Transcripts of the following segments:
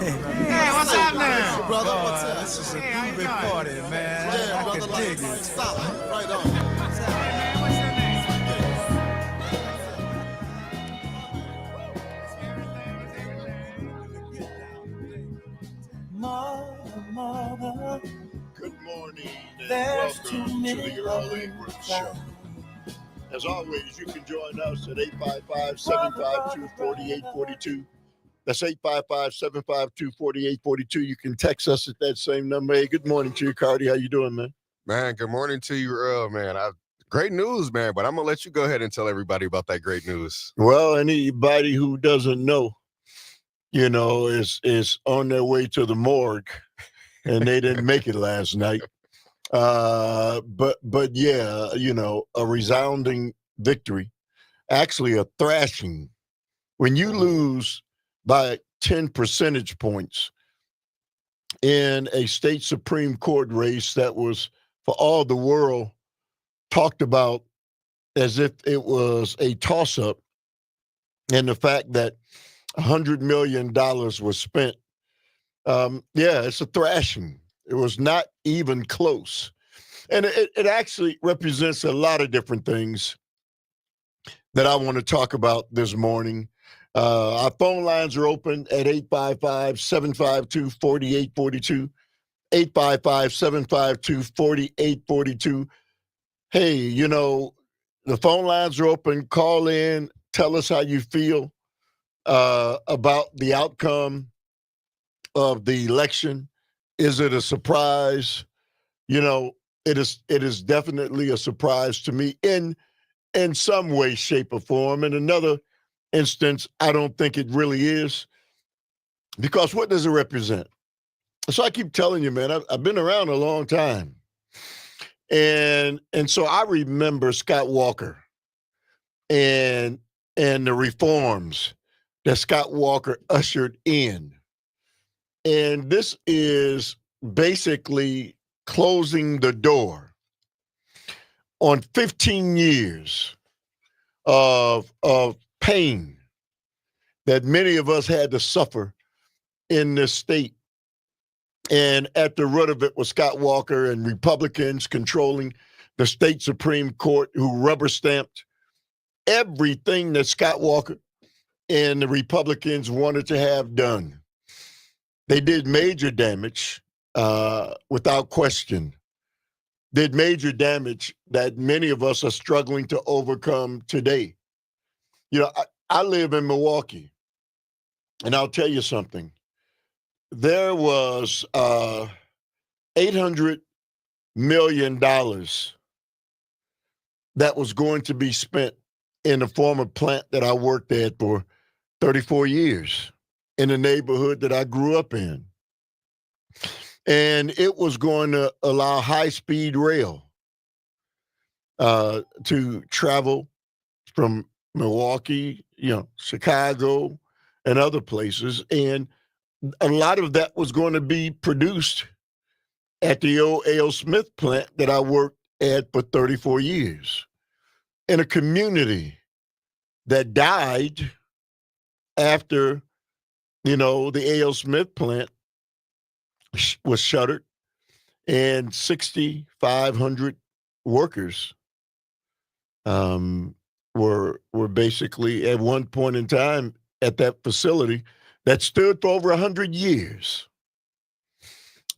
Hey, what's up now? Brother, what's up? This is a groovy party, man. Yeah, I brother, can like, dig it. stop. Right on. Hey, man, what's your name? Mother, Good morning and there's welcome too to many the Earl Ingram Show. As always, you can join us at 855-752-4842. That's 855-752-4842. You can text us at that same number. Hey, good morning to you, Cardi. How you doing, man? Man, good morning to you, Earl, man. Great news, man, but I'm going to let you go ahead and tell everybody about that great news. Well, anybody who doesn't know, is on their way to the morgue, and they didn't make it last night. But yeah, a resounding victory, actually a thrashing. When you lose by 10 percentage points in a state Supreme Court race that was for all the world talked about as if it was a toss-up, and the fact that $100 million was spent, it's a thrashing. It was not even close. And it actually represents a lot of different things that I want to talk about this morning. Our phone lines are open at 855-752-4842, 855-752-4842. Hey, the phone lines are open. Call in. Tell us how you feel about the outcome of the election. Is it a surprise? It is definitely a surprise to me in some way, shape, or form. In another instance, I don't think it really is, because what does it represent? So I keep telling you, man, I've been around a long time. And so I remember Scott Walker and the reforms that Scott Walker ushered in. And this is basically closing the door on 15 years of pain that many of us had to suffer in this state. And at the root of it was Scott Walker and Republicans controlling the state Supreme Court, who rubber stamped everything that Scott Walker and the Republicans wanted to have done. They did major damage, without question. Did major damage that many of us are struggling to overcome today. I live in Milwaukee, and I'll tell you something. There was $800 million that was going to be spent in the former plant that I worked at for 34 years in the neighborhood that I grew up in. And it was going to allow high-speed rail to travel from Milwaukee, Chicago, and other places. And a lot of that was going to be produced at the old A.L. Smith plant that I worked at for 34 years, in a community that died after, the A.L. Smith plant was shuttered, and 6,500 workers were basically at one point in time at that facility that stood for over 100 years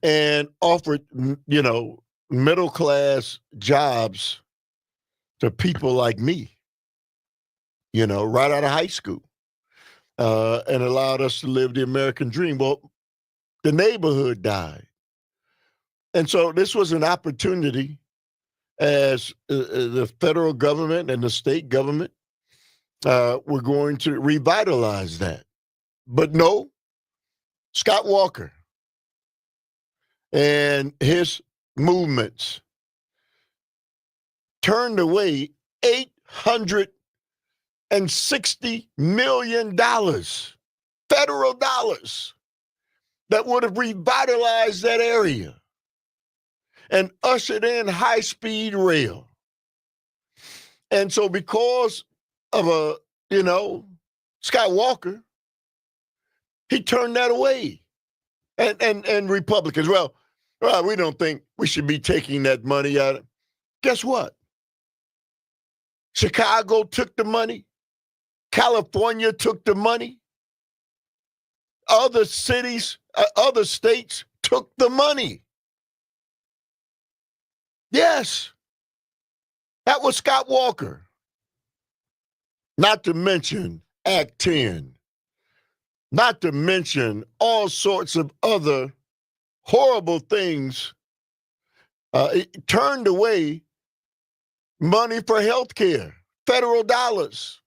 and offered, middle-class jobs to people like me, right out of high school, and allowed us to live the American dream. Well, the neighborhood died. And so this was an opportunity, as the federal government and the state government were going to revitalize that. But no, Scott Walker and his movements turned away $860 million, federal dollars, that would have revitalized that area and ushered in high-speed rail. And so because of Scott Walker, he turned that away. And Republicans, well, we don't think we should be taking that money out. Guess what? Chicago took the money. California took the money. Other cities, other states took the money. Yes. That was Scott Walker. Not to mention Act 10. Not to mention all sorts of other horrible things. It turned away money for health care, federal dollars.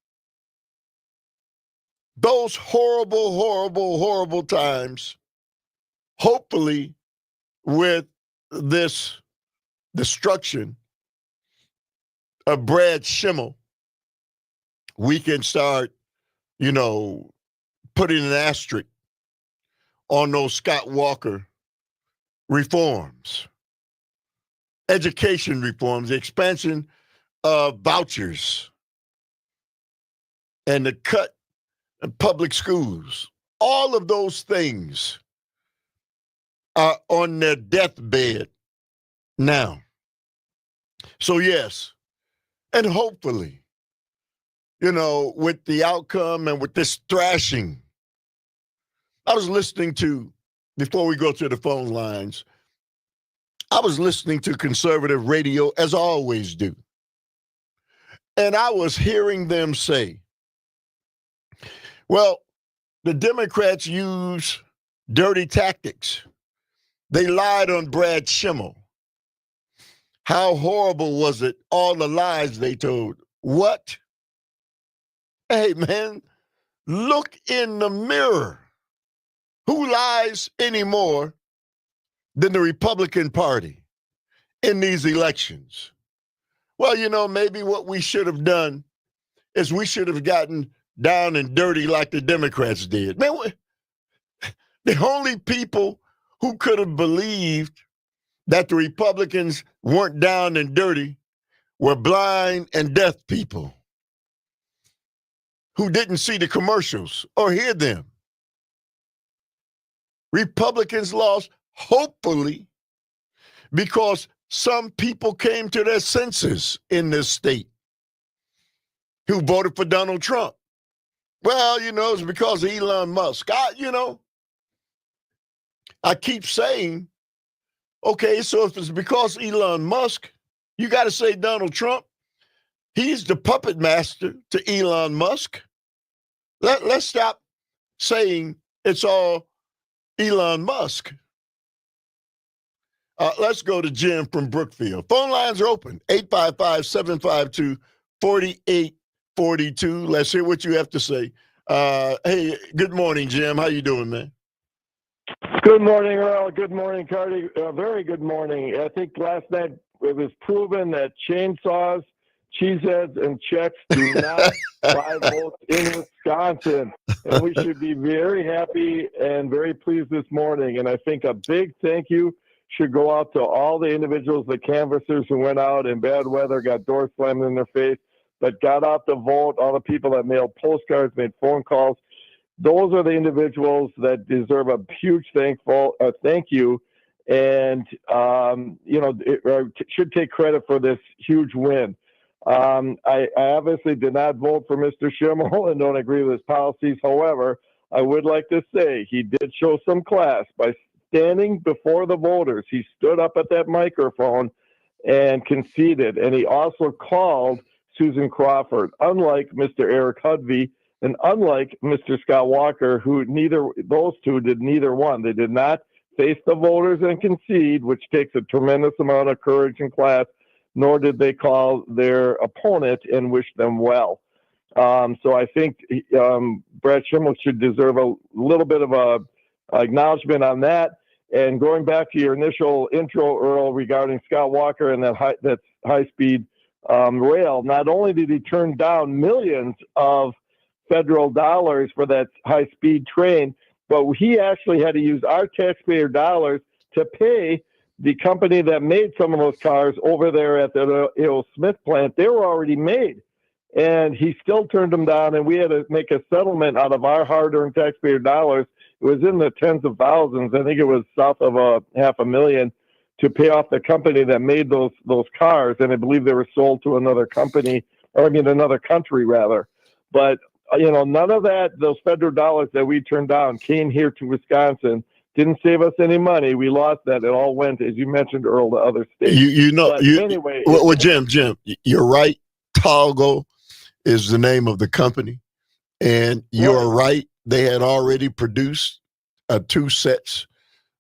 Those horrible, horrible, horrible times, hopefully with this destruction of Brad Schimmel, we can start, putting an asterisk on those Scott Walker reforms, education reforms, the expansion of vouchers, and the cut in public schools. All of those things are on their deathbed now. So, yes, and hopefully, with the outcome and with this thrashing, I was listening to, before we go to the phone lines, I was listening to conservative radio, as I always do. And I was hearing them say, well, the Democrats use dirty tactics. They lied on Brad Schimmel. How horrible was it? All the lies they told. What? Hey, man, look in the mirror. Who lies anymore than the Republican Party in these elections? Well, maybe what we should have done is we should have gotten down and dirty like the Democrats did. Man, the only people who could have believed that the Republicans weren't down and dirty were blind and deaf people who didn't see the commercials or hear them. Republicans lost, hopefully, because some people came to their senses in this state who voted for Donald Trump. Well, it's because of Elon Musk. I keep saying, okay, so if it's because Elon Musk, you got to say Donald Trump. He's the puppet master to Elon Musk. Let's stop saying it's all Elon Musk. Let's go to Jim from Brookfield. Phone lines are open, 855-752-4842. Let's hear what you have to say. Hey, good morning, Jim. How you doing, man? Good morning, Earl. Good morning, Cardi. Very good morning. I think last night it was proven that chainsaws, cheeseheads, and checks do not buy votes in Wisconsin. And we should be very happy and very pleased this morning. And I think a big thank you should go out to all the individuals, the canvassers who went out in bad weather, got doors slammed in their face, but got out to vote, all the people that mailed postcards, made phone calls. Those are the individuals that deserve a huge thank you. And, should take credit for this huge win. I obviously did not vote for Mr. Schimmel and don't agree with his policies. However, I would like to say he did show some class by standing before the voters. He stood up at that microphone and conceded. And he also called Susan Crawford, unlike Mr. Eric Hudvey and unlike Mr. Scott Walker, those two did neither one. They did not face the voters and concede, which takes a tremendous amount of courage and class, nor did they call their opponent and wish them well. So I think Brad Schimmel should deserve a little bit of a acknowledgement on that. And going back to your initial intro, Earl, regarding Scott Walker and that high-speed rail, not only did he turn down millions of federal dollars for that high-speed train, but he actually had to use our taxpayer dollars to pay the company that made some of those cars over there at the Smith plant. They were already made, and he still turned them down, and we had to make a settlement out of our hard-earned taxpayer dollars. was in the tens of thousands. I think it was south of $500,000 to pay off the company that made those cars, and I believe they were sold to another company, or I mean another country rather. But none of those federal dollars that we turned down came here to Wisconsin. Didn't save us any money. We lost that. It all went, as you mentioned, Earl, to other states. Anyway, well, Jim, you're right. Toggle is the name of the company, and you're right. They had already produced 2 sets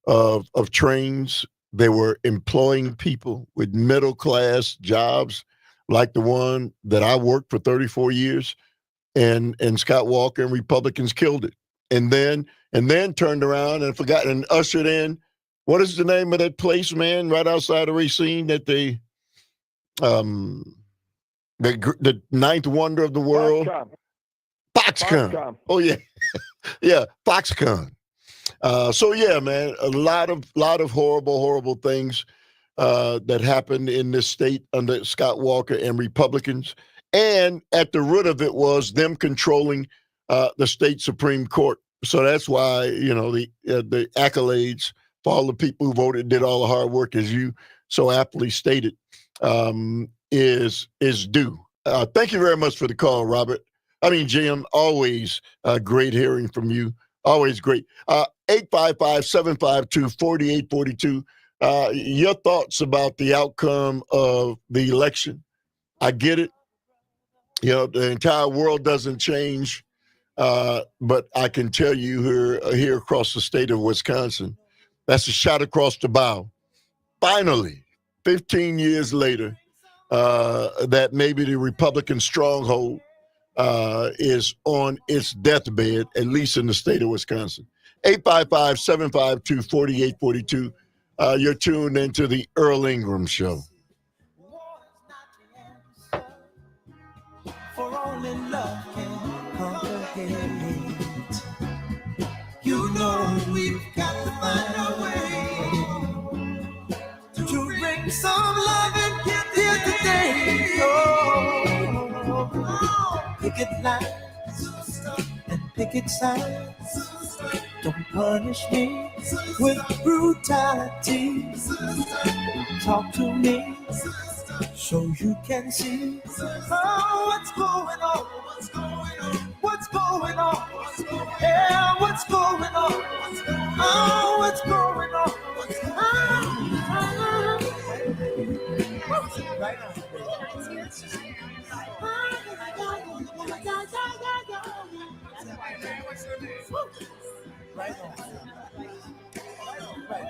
of trains. They were employing people with middle class jobs, like the one that I worked for 34 years, and Scott Walker and Republicans killed it, and then turned around and forgot and ushered in. What is the name of that place, man, right outside of Racine that they, the ninth wonder of the world? Foxconn. Oh, yeah. Yeah, Foxconn. So, yeah, man, a lot of horrible things that happened in this state under Scott Walker and Republicans. And at the root of it was them controlling the state Supreme Court. So that's why, the accolades for all the people who voted, did all the hard work, as you so aptly stated, is due. Thank you very much for the call, Robert. I mean, Jim, always great hearing from you. Always great. 855-752-4842. Your thoughts about the outcome of the election. I get it. The entire world doesn't change. But I can tell you here across the state of Wisconsin, that's a shot across the bow. Finally, 15 years later, that maybe the Republican stronghold is on its deathbed, at least in the state of Wisconsin. 855-752-4842. You're tuned into the Earl Ingram Show. For only love can conquer hate. You know we've got to find a way to bring some love in here today. Oh, picket lines and picket signs. Don't punish me with brutality. Talk to me so you can see what's going on. What's going on? Yeah, what's going on? Oh, what's going on? Right now. Right on. Right.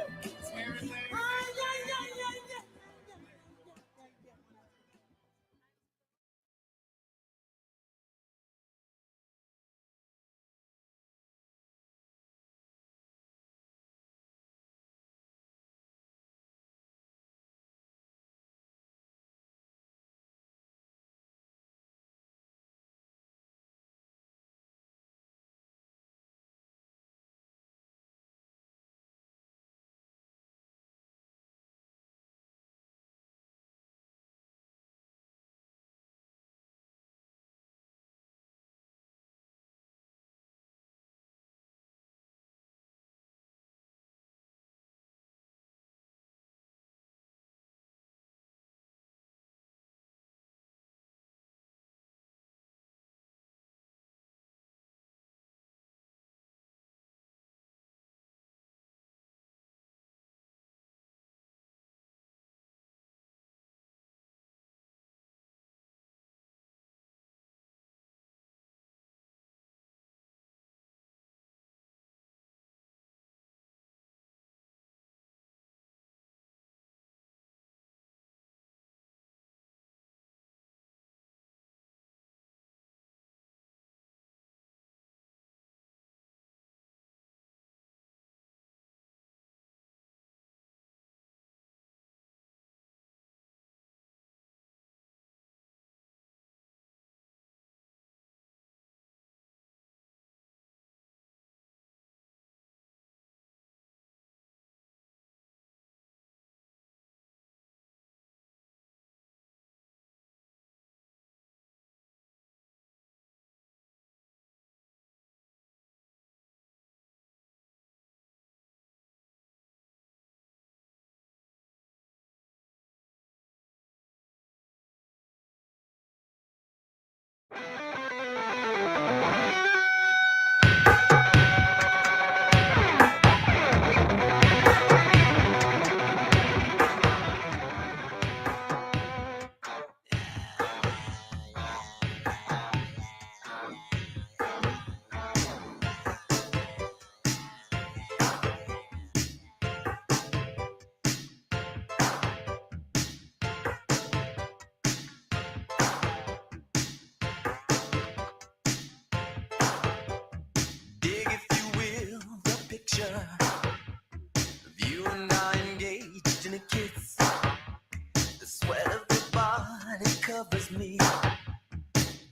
and I engaged in a kiss. The sweat of your body covers me.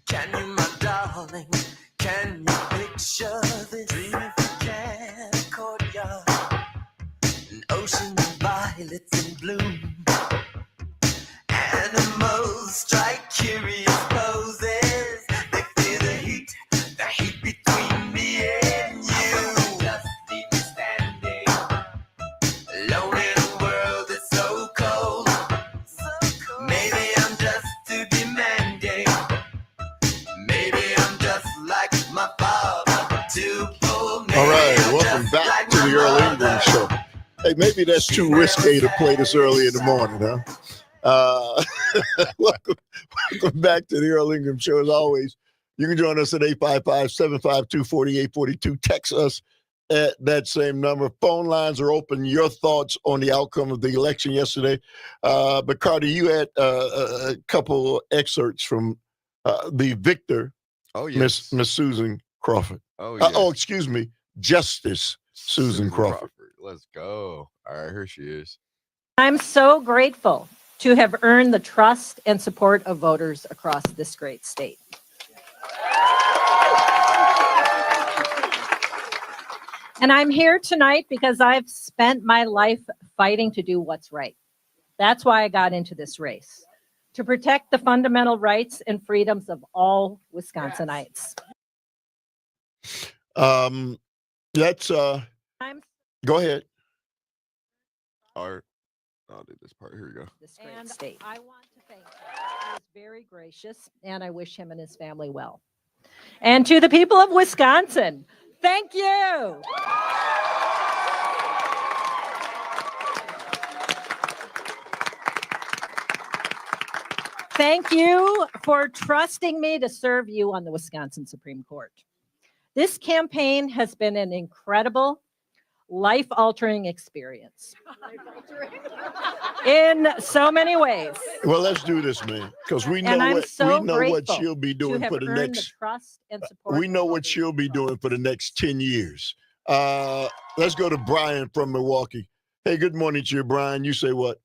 Can you, my darling, can you picture this? Dream if you can, a courtyard, an ocean of violets in bloom. Animals strike curious poses. They feel the heat between me and you. Just leave me standing, alone in a world that's so cold. Maybe I'm just too demanding. Maybe I'm just like my father, too bold. All right, welcome back to the Earl Ingram Show. Hey, maybe that's too risque to play this early in the morning, huh? Welcome back to the Earl Ingram Show. As always, you can join us at 855-752-4842. Text us at that same number. Phone lines are open. Your thoughts on the outcome of the election yesterday. But, Carter, you had a couple excerpts from the victor, Oh, yes. Miss Susan Crawford. Oh, yes. Excuse me, Justice Susan Crawford. Let's go. All right, here she is. I'm so grateful to have earned the trust and support of voters across this great state. And I'm here tonight because I've spent my life fighting to do what's right. That's why I got into this race, to protect the fundamental rights and freedoms of all Wisconsinites. Let's go ahead. All right. I'll do this part. Here we go. This great state. I want to thank him. He was very gracious, and I wish him and his family well. And to the people of Wisconsin, thank you. Thank you for trusting me to serve you on the Wisconsin Supreme Court. This campaign has been an incredible, life-altering experience in so many ways. Well, let's do this, man, because we know what she'll be doing for the next. Trust and support. We know what she'll be doing for the next 10 years. Let's go to Brian from Milwaukee. Hey, good morning to you, Brian. You say what?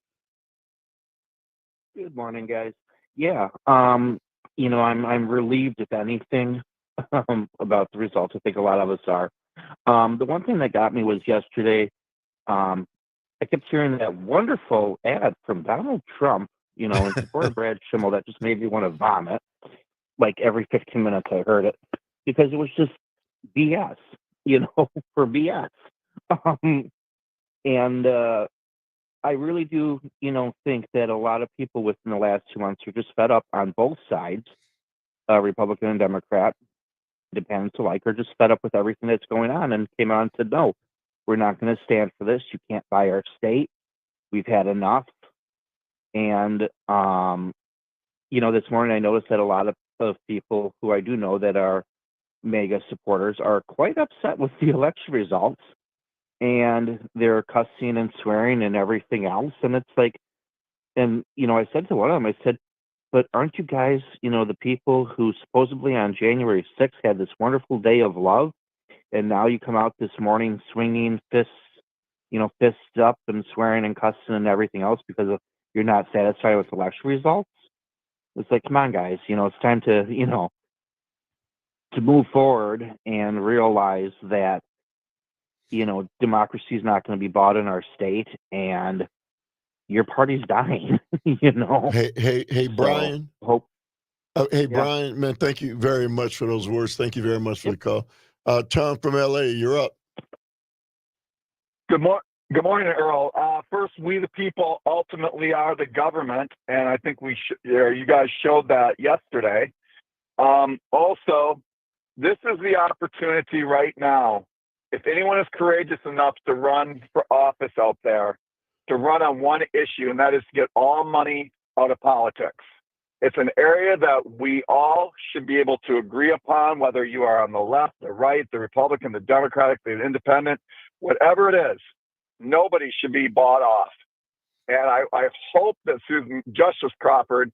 Good morning, guys. Yeah, I'm relieved, if anything, about the results. I think a lot of us are. The one thing that got me was yesterday, I kept hearing that wonderful ad from Donald Trump, in support of Brad Schimmel, that just made me want to vomit. Like every 15 minutes I heard it, because it was just BS, for BS. I really do, think that a lot of people within the last 2 months are just fed up on both sides, Republican and Democrat, independents alike, are just fed up with everything that's going on and came out and said, no, we're not going to stand for this. You can't buy our state. We've had enough. And, this morning I noticed that a lot of people who I do know that are MAGA supporters are quite upset with the election results. And they're cussing and swearing and everything else. And it's like, I said to one of them, I said, but aren't you guys, the people who supposedly on January 6th had this wonderful day of love, and now you come out this morning swinging fists up and swearing and cussing and everything else because you're not satisfied with election results? It's like, come on, guys, it's time to, to move forward and realize that, democracy is not going to be bought in our state, and your party's dying, Hey, Brian. Yeah. Brian, man, thank you very much for those words. Thank you very much for the call. Tom from LA, you're up. Good morning, Earl. First, we the people ultimately are the government, and I think you guys showed that yesterday. Also, this is the opportunity right now. If anyone is courageous enough to run for office out there, to run on one issue, and that is to get all money out of politics. It's an area that we all should be able to agree upon, whether you are on the left, the right, the Republican, the Democratic, the Independent, whatever it is. Nobody should be bought off. And I hope that Justice Crawford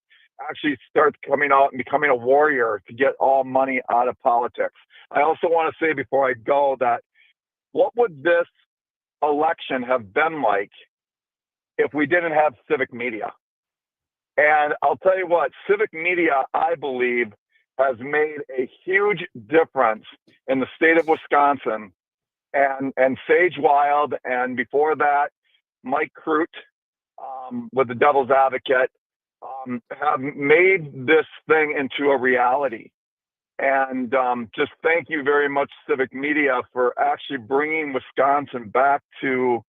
actually starts coming out and becoming a warrior to get all money out of politics. I also want to say before I go that what would this election have been like if we didn't have civic media. And I'll tell you what, civic media, I believe, has made a huge difference in the state of Wisconsin. And Sage Wild, and before that, Mike Crute with the Devil's Advocate have made this thing into a reality. And just thank you very much, civic media, for actually bringing Wisconsin back to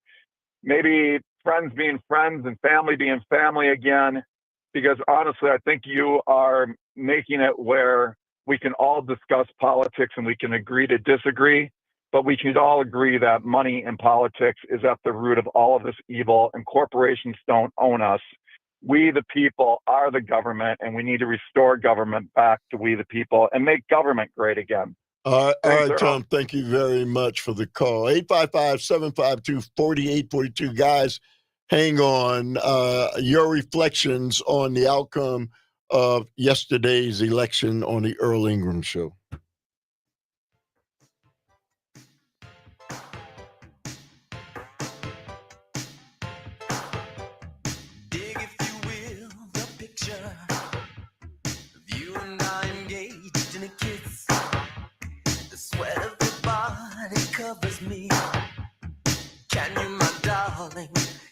maybe friends being friends and family being family again. Because honestly, I think you are making it where we can all discuss politics and we can agree to disagree, but we can all agree that money and politics is at the root of all of this evil, and corporations don't own us. We, the people, are the government, and we need to restore government back to we, the people, and make government great again. All Thanks, right, Earl. Tom, thank you very much for the call. 855-752-4842. Guys, hang on. Your reflections on the outcome of yesterday's election on the Earl Ingram Show. Dig, if you will, the picture of you and I engaged in a kiss. The sweat of your body covers me. Can you, my darling,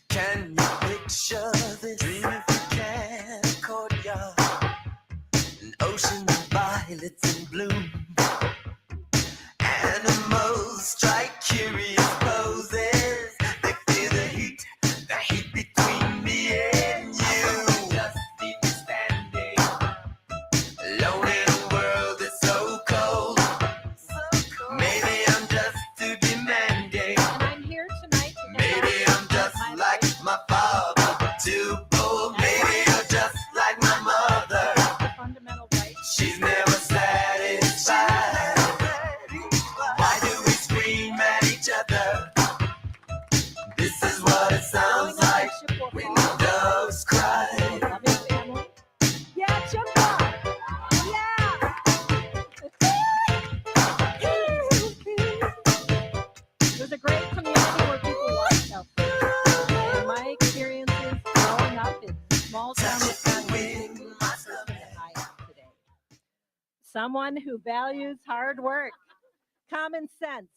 can you picture this? Dream if you can, a courtyard, an ocean of violets in bloom. Animals strike curious poses. They feel the heat between me and you. Just leave me standing alone in a world that's so cold. Maybe I'm just too demanding. And I'm here tonight. Maybe I'm just like my father, too bold. Maybe you're just like my mother. Fundamental rights. She's never satisfied. Why do we scream at each other? This is what it sounds like when doves cry. Loving family. Yeah, jump on. Yeah. It was a great community where people liked us. And my experiences growing up in small town Wisconsin and I am today. Someone who values hard work, common sense,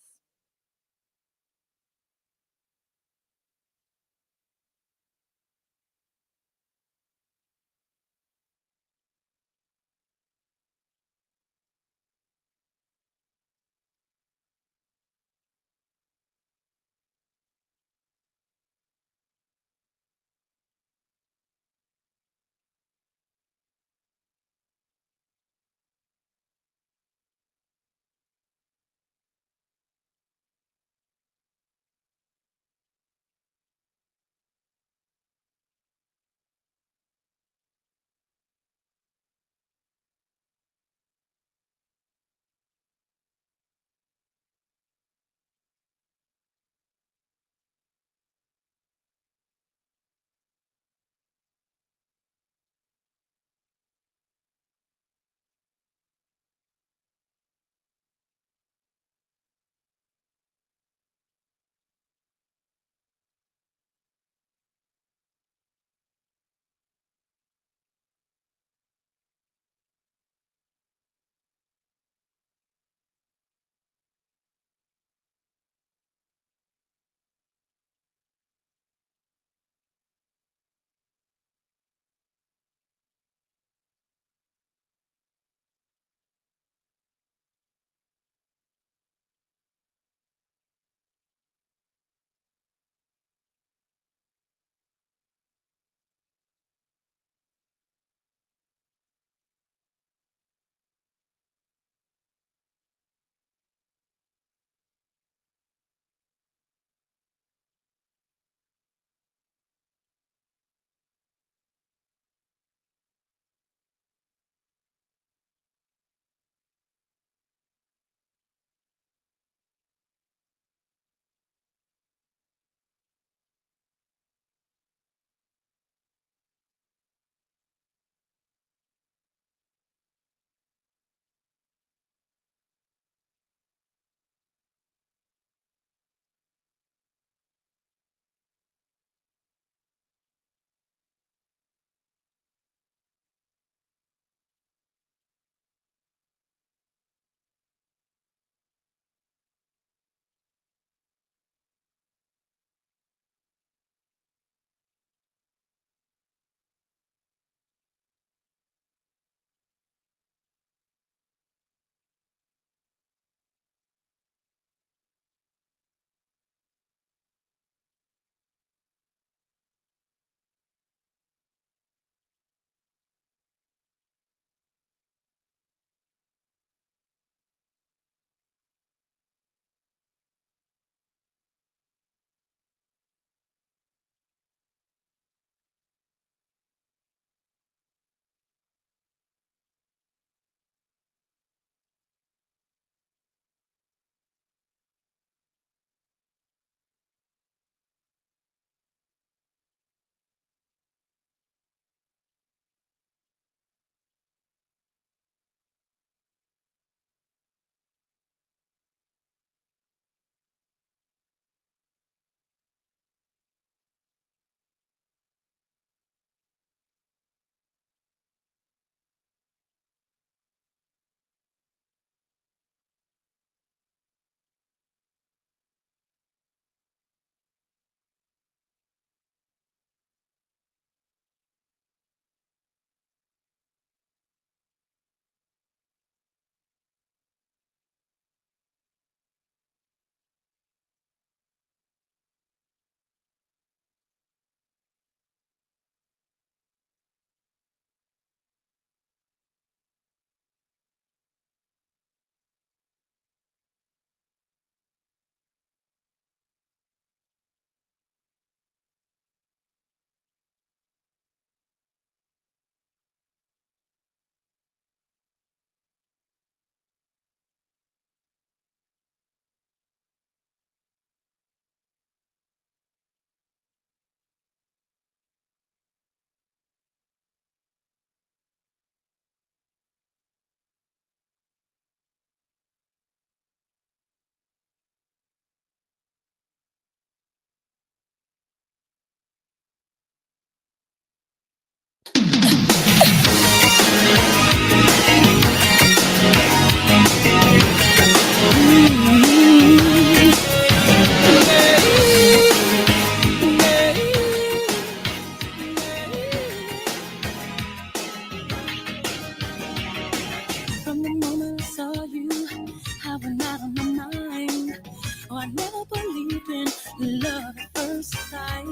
first sight.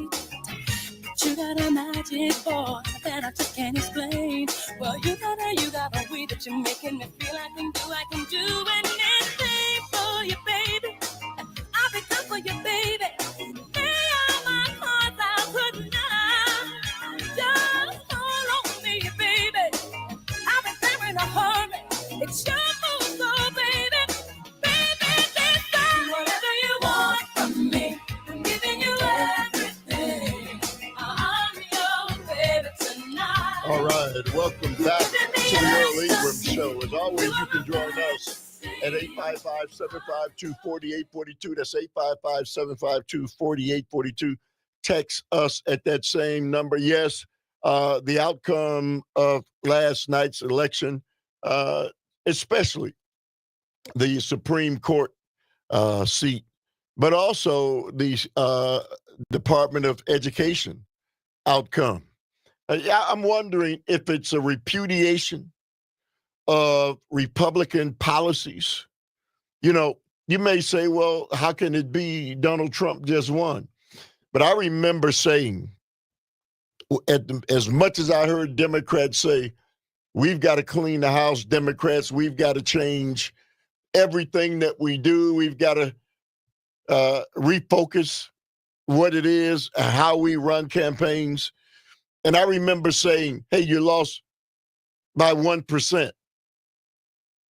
You got a magic boy that I just can't explain. Well, you got a way that you're making me feel I can do anything for you, baby. I'll be good for you, baby. Lay all my cards out tonight. Just call on me, baby. I'll be there in a hurry. It's your move, so baby. Baby, this time, whatever you want from me, I'm giving you everything. I'm your baby tonight. All right, welcome back to the Earl Ingram Show. As always, you can join us at 855-752-4842. That's 855-752-4842. Text us at that same number. Yes, the outcome of last night's election, especially the Supreme Court seat, but also the Department of Education outcome. I'm wondering if it's a repudiation of Republican policies. You know, you may say, well, how can it be Donald Trump just won? But I remember saying, as much as I heard Democrats say, we've got to clean the house, Democrats, we've got to change everything that we do. We've got to refocus what it is, how we run campaigns. And I remember saying, hey, you lost by 1%.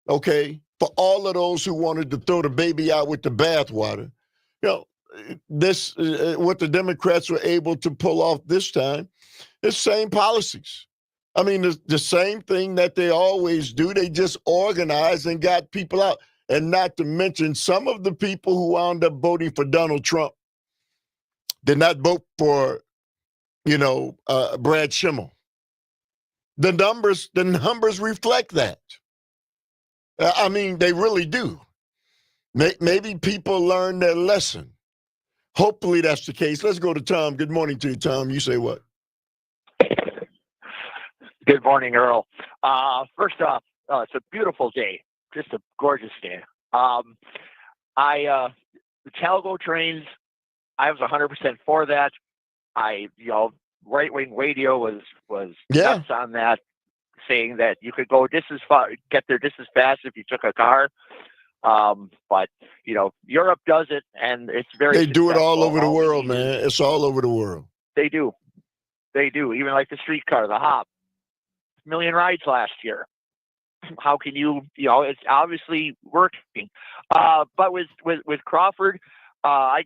Okay? For all of those who wanted to throw the baby out with the bathwater, you know, this, what the Democrats were able to pull off this time, is same policies. I mean, the same thing that they always do. They just organized and got people out. And not to mention, some of the people who wound up voting for Donald Trump did not vote for, Brad Schimmel. The numbers reflect that. I mean, they really do. Maybe people learn their lesson. Hopefully that's the case. Let's go to Tom. Good morning to you, Tom. You say what? Good morning, Earl. First off, it's a beautiful day, just a gorgeous day. The Talgo trains, I was 100% for that. Right-wing radio was nuts on that, saying that you could go just as far, get there just as fast if you took a car. But Europe does it, and it's very. They do it all over the world, man. It's all over the world. They do. Even like the streetcar, the hop, 1 million rides last year. How can you? It's obviously working. But with Crawford, I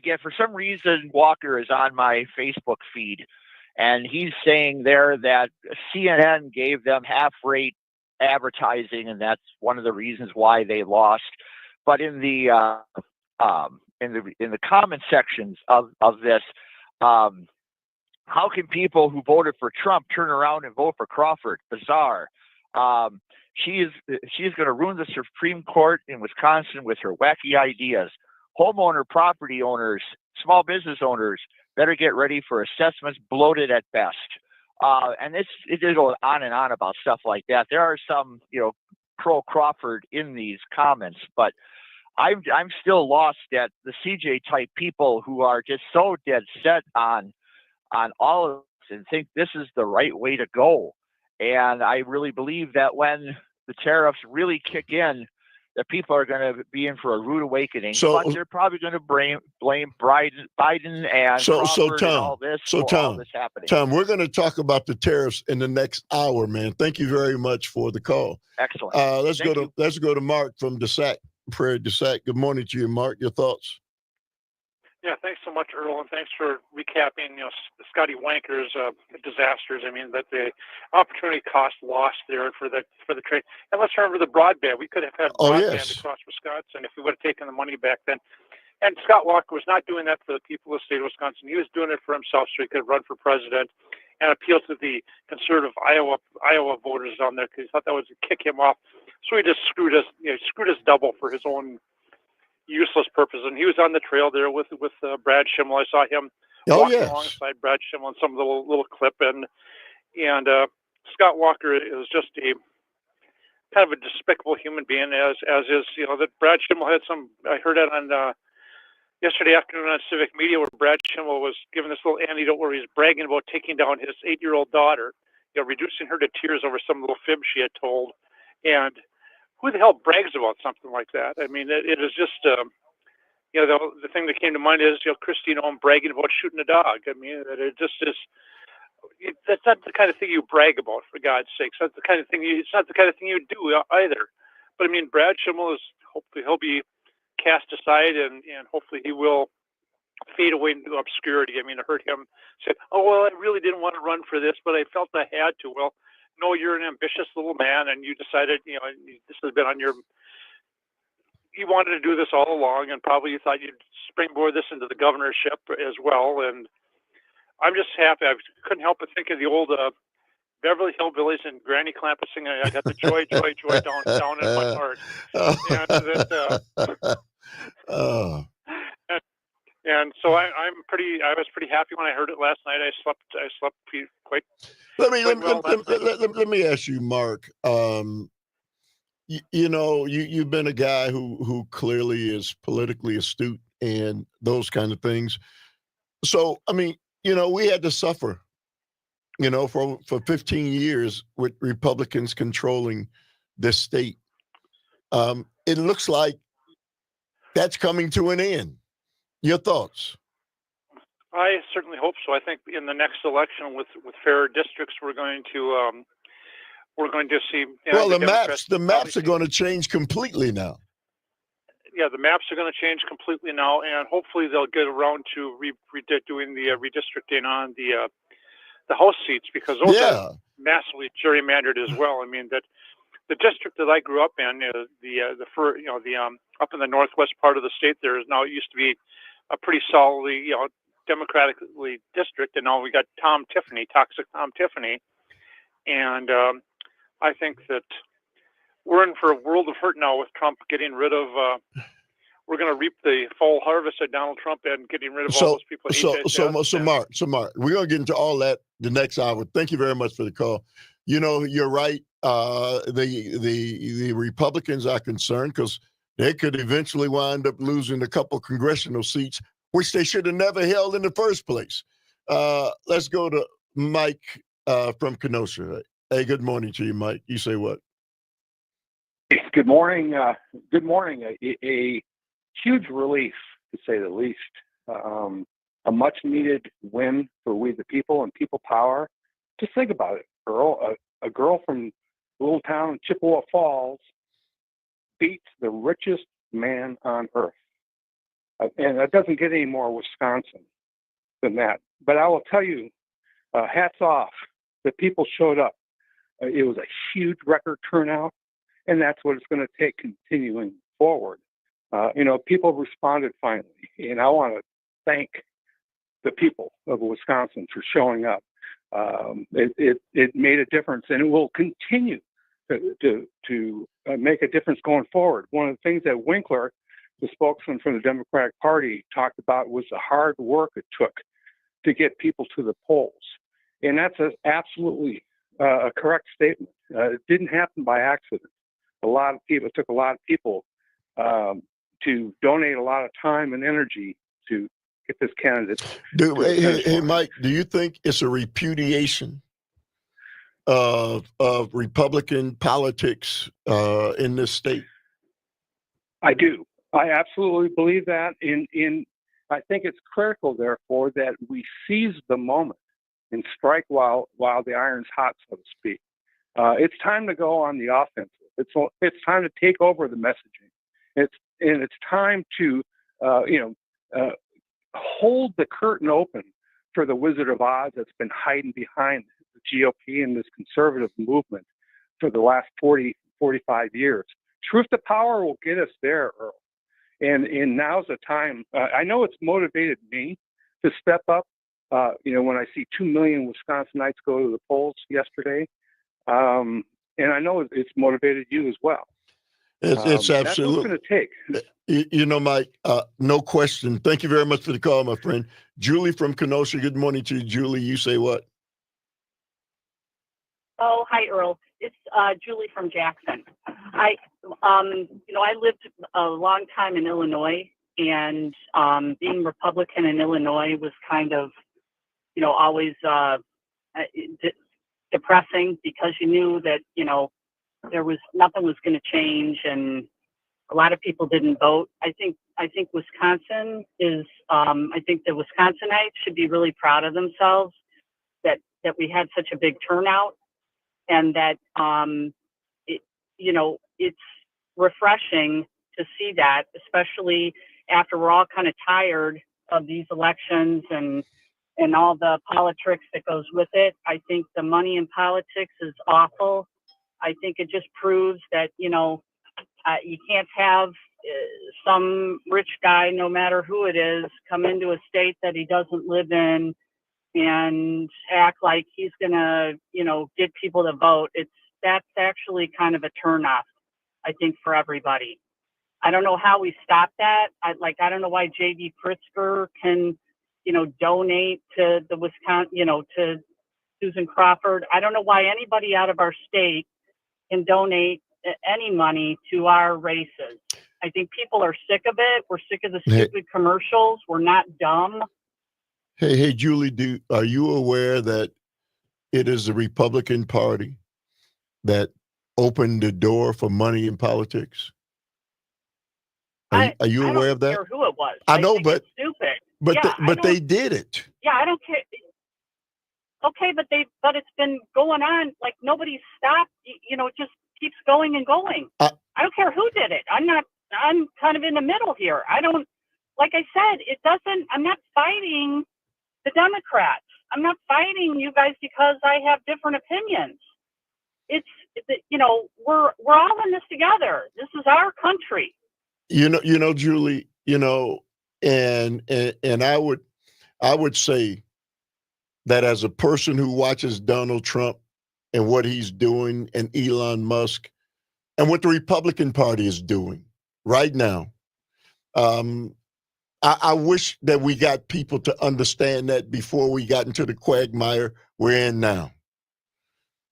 get for some reason Walker is on my Facebook feed, and he's saying there that CNN gave them half-rate advertising, and that's one of the reasons why they lost. But in the comment sections of this, how can people who voted for Trump turn around and vote for Crawford? Bizarre. She's going to ruin the Supreme Court in Wisconsin with her wacky ideas. Homeowner, property owners, small business owners better get ready for assessments bloated at best. And it goes on and on about stuff like that. There are some, pro Crawford in these comments, but I'm still lost at the CJ type people who are just so dead set on all of this and think this is the right way to go. And I really believe that when the tariffs really kick in, that people are going to be in for a rude awakening. But they're probably going to blame Biden and Crawford Tom, and all this for all this happening. Tom, we're going to talk about the tariffs in the next hour, man. Thank you very much for the call. Excellent. Let's go to Mark from DeSac, Prairie DeSac. Good morning to you, Mark. Your thoughts? Yeah, thanks so much, Earl, and thanks for recapping, Scotty Wanker's disasters. I mean, that the opportunity cost lost there for the trade. And let's remember the broadband. We could have had broadband across Wisconsin if we would have taken the money back then. And Scott Walker was not doing that for the people of the state of Wisconsin. He was doing it for himself so he could run for president and appeal to the conservative Iowa voters on there because he thought that would kick him off. So he just screwed us double for his own useless purpose. And he was on the trail there with Brad Schimmel. I saw him walking alongside Brad Schimmel in some of the little clip, and Scott Walker is just a kind of a despicable human being, as is that Brad Schimmel had some. I heard that on yesterday afternoon on Civic Media, where Brad Schimmel was giving this little anecdote where he's bragging about taking down his 8-year-old daughter, reducing her to tears over some little fib she had told. And who the hell brags about something like that? I mean, it is just, the thing that came to mind is, Christine Ohm bragging about shooting a dog. I mean, it just is. That's not the kind of thing you brag about, for God's sakes. That's the kind of thing it's not the kind of thing you do either. But I mean, Brad Schimmel is, hopefully he'll be cast aside, and hopefully he will fade away into obscurity. I mean, I heard him say, "Oh well, I really didn't want to run for this, but I felt I had to." Well, no, you're an ambitious little man, and you decided, this has been on your. You wanted to do this all along, and probably you thought you'd springboard this into the governorship as well. And I'm just happy. I couldn't help but think of the old Beverly Hillbillies and Granny Clampett singing, "I got the joy, joy, joy down in my heart." And that, and so I was pretty happy when I heard it last night. I slept quite. Let me ask you, Mark. You've been a guy who clearly is politically astute and those kind of things. So, I mean, we had to suffer, for 15 years with Republicans controlling this state. It looks like that's coming to an end. Your thoughts? I certainly hope so. I think in the next election, with fairer districts, we're going to see. Well, the maps are going to change completely now. Yeah, the maps are going to change completely now, and hopefully they'll get around to doing the redistricting on the House seats, because those are massively gerrymandered as well. I mean, that the district that I grew up in, up in the northwest part of the state, there is now, it used to be a pretty solidly, democratically district, and now we got toxic Tom Tiffany, and I think that we're in for a world of hurt now with Trump getting rid of. We're going to reap the fall harvest of Donald Trump and getting rid of all those people. So Mark, we're going to get into all that the next hour. Thank you very much for the call. You're right. The Republicans are concerned because they could eventually wind up losing a couple congressional seats, which they should have never held in the first place. Let's go to Mike from Kenosha. Hey, good morning to you, Mike. You say what? Good morning. Good morning. A huge relief, to say the least. A much-needed win for we the people and people power. Just think about it, Earl. A girl from a little town in Chippewa Falls beats the richest man on earth. And that doesn't get any more Wisconsin than that. But I will tell you, hats off. The people showed up. It was a huge record turnout, and that's what it's going to take continuing forward. People responded finally, and I want to thank the people of Wisconsin for showing up. It made a difference, and it will continue to make a difference going forward. One of the things that Winkler, the spokesman from the Democratic Party, talked about was the hard work it took to get people to the polls, and that's absolutely a correct statement. It didn't happen by accident. It took a lot of people to donate a lot of time and energy to get this candidate. Hey, Mike, do you think it's a repudiation of Republican politics in this state? I do. I absolutely believe that. I think it's critical, therefore, that we seize the moment and strike while the iron's hot, so to speak. It's time to go on the offensive. It's time to take over the messaging. It's time to hold the curtain open for the Wizard of Oz that's been hiding behind the GOP and this conservative movement for the last 40, 45 years. Truth to power will get us there, Earl. And now's the time. I know it's motivated me to step up. When I see 2 million Wisconsinites go to the polls yesterday, and I know it's motivated you as well. It's absolutely. That's what it's going to take. Mike, no question. Thank you very much for the call, my friend. Julie from Kenosha. Good morning to you, Julie. You say what? Oh, hi, Earl. It's Julie from Jackson. I lived a long time in Illinois, and being Republican in Illinois was kind of, always depressing because you knew that, nothing was going to change, and a lot of people didn't vote. I think Wisconsin is, I think the Wisconsinites should be really proud of themselves that we had such a big turnout, and that, it's refreshing to see that, especially after we're all kind of tired of these elections and all the politics that goes with it. I think the money in politics is awful. I think it just proves that, you can't have some rich guy, no matter who it is, come into a state that he doesn't live in and act like he's going to, get people to vote. That's actually kind of a turnoff, I think, for everybody. I don't know how we stop that. I don't know why J.D. Pritzker can, donate to the Wisconsin, to Susan Crawford. I don't know why anybody out of our state can donate any money to our races. I think people are sick of it. We're sick of the stupid commercials. We're not dumb. Hey, Julie, are you aware that it is the Republican Party that opened the door for money in politics? Are you aware of that? I don't care who it was. I know, think but it's stupid. But they did it. Yeah, I don't care. Okay, but it's been going on, like nobody's stopped. It just keeps going and going. I don't care who did it. I'm kind of in the middle here. Like I said, I'm not fighting the Democrats. I'm not fighting you guys because I have different opinions. We're all in this together. This is our country. Julie, and I would say that as a person who watches Donald Trump and what he's doing, and Elon Musk and what the Republican Party is doing right now, I wish that we got people to understand that before we got into the quagmire we're in now.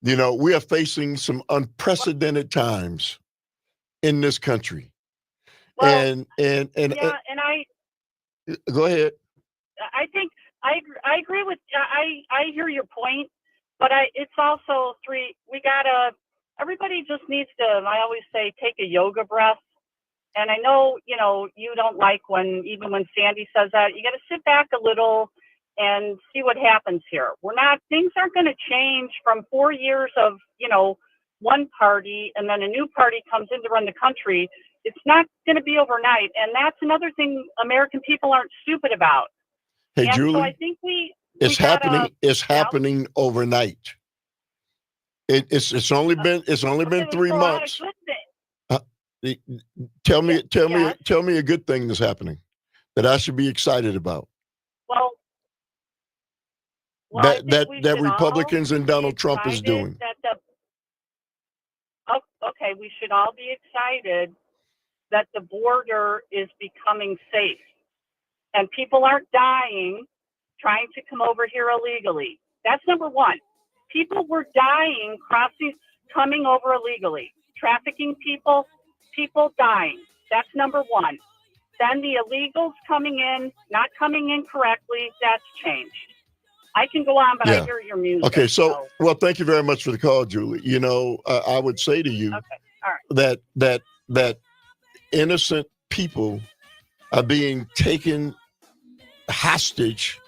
We are facing some unprecedented times in this country. Well, and I go ahead. I think I agree with I hear your point, but it's also everybody just needs to, I always say, take a yoga breath. And I know, you don't like even when Sandy says that. You got to sit back a little and see what happens here. Things aren't going to change from 4 years of, one party, and then a new party comes in to run the country. It's not going to be overnight. And that's another thing American people aren't stupid about. Hey, and Julie, so I think it's happening overnight. It's only been 3 months. Tell me a good thing that's happening that I should be excited about. Well, that Republicans and Donald Trump is doing. Okay, we should all be excited that the border is becoming safe and people aren't dying trying to come over here illegally. That's number one. People were dying coming over illegally, trafficking people dying. That's number one. Then the illegals coming in, not coming in correctly, that's changed. I can go on, but I hear your music. Okay, so well, thank you very much for the call, Julie. I would say to you that innocent people are being taken hostage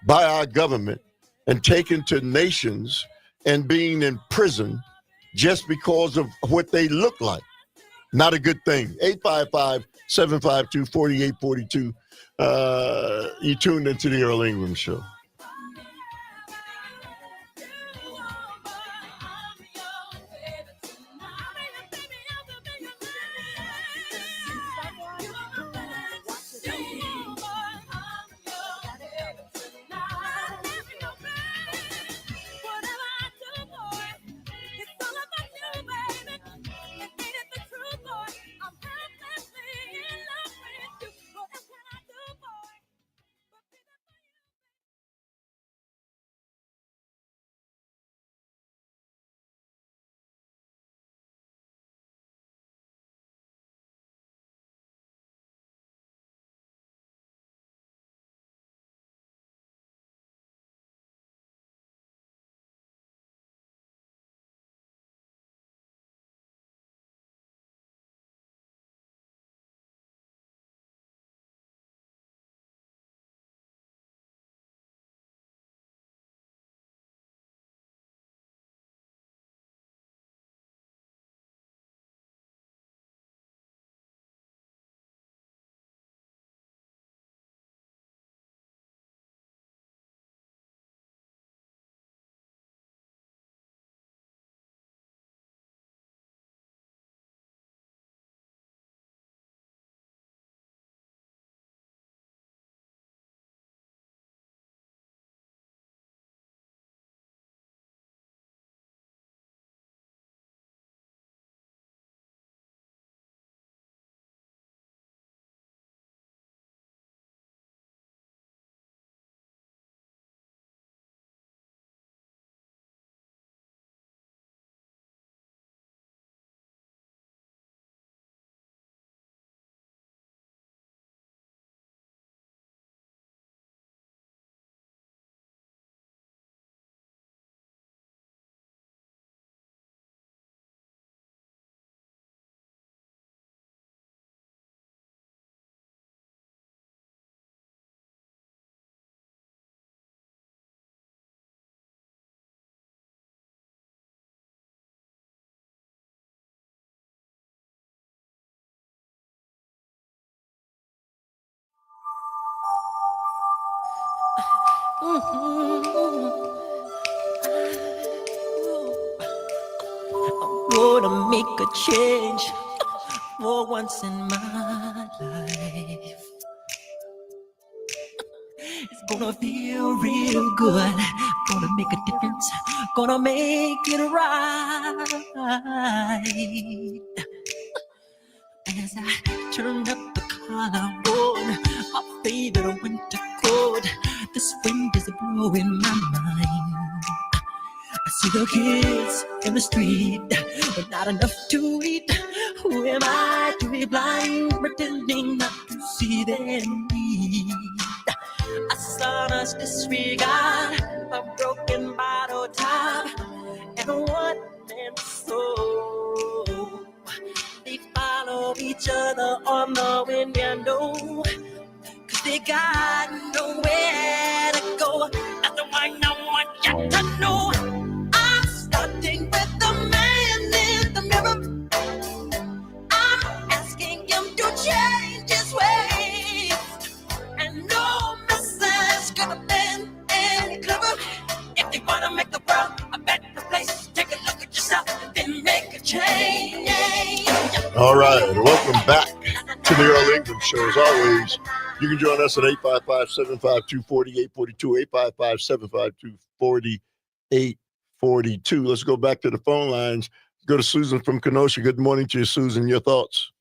by our government and taken to nations and being in prison just because of what they look like. Not a good thing. 855-752-4842. You tuned into the Earl Ingram Show. Gonna make a change for once in my life. It's gonna feel real good. Gonna make a difference. Gonna make it right. As I turn up the collarbone, my favorite winter coat. This wind is blowing my mind. I see the kids in the street with not enough to eat. Who am I to be blind, pretending not to see their need? A son's disregard, a broken bottle top, and a one-man soul. They follow each other on the window, 'cause they got nowhere to go. That's the one I want you to know. I'm starting with the man in the mirror. I'm asking him to change his ways. And no message could have been any clever. If they wanna make the world a better place, take a look at yourself and then make a change. All right, welcome back to the Earl Ingram Show. As always, you can join us at 855-752-4842, 855-752-4842. Let's go back to the phone lines. Go to Susan from Kenosha. Good morning to you, Susan. Your thoughts?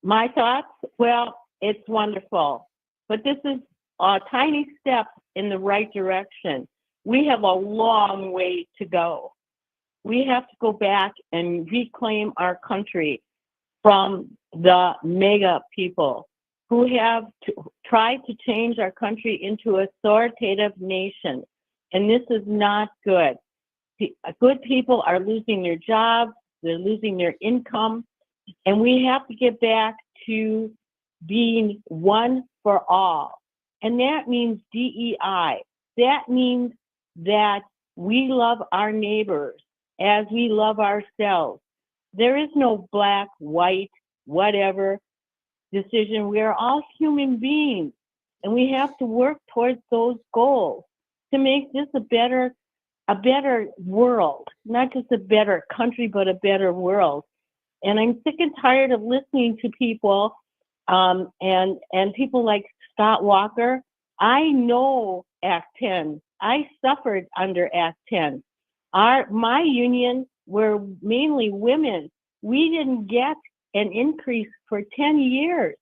My thoughts? Well, it's wonderful. But this is a tiny step in the right direction. We have a long way to go. We have to go back and reclaim our country from the mega people who have tried to change our country into an authoritative nation. And this is not good. Good people are losing their jobs, they're losing their income, and we have to get back to being one for all. And that means DEI. That means that we love our neighbors as we love ourselves. There is no black, white, whatever decision. We are all human beings, and we have to work towards those goals to make this a better world, not just a better country, but a better world. And I'm sick and tired of listening to people and people like Scott Walker. I know Act 10. I suffered under Act 10. My union were mainly women. We didn't get an increase for 10 years.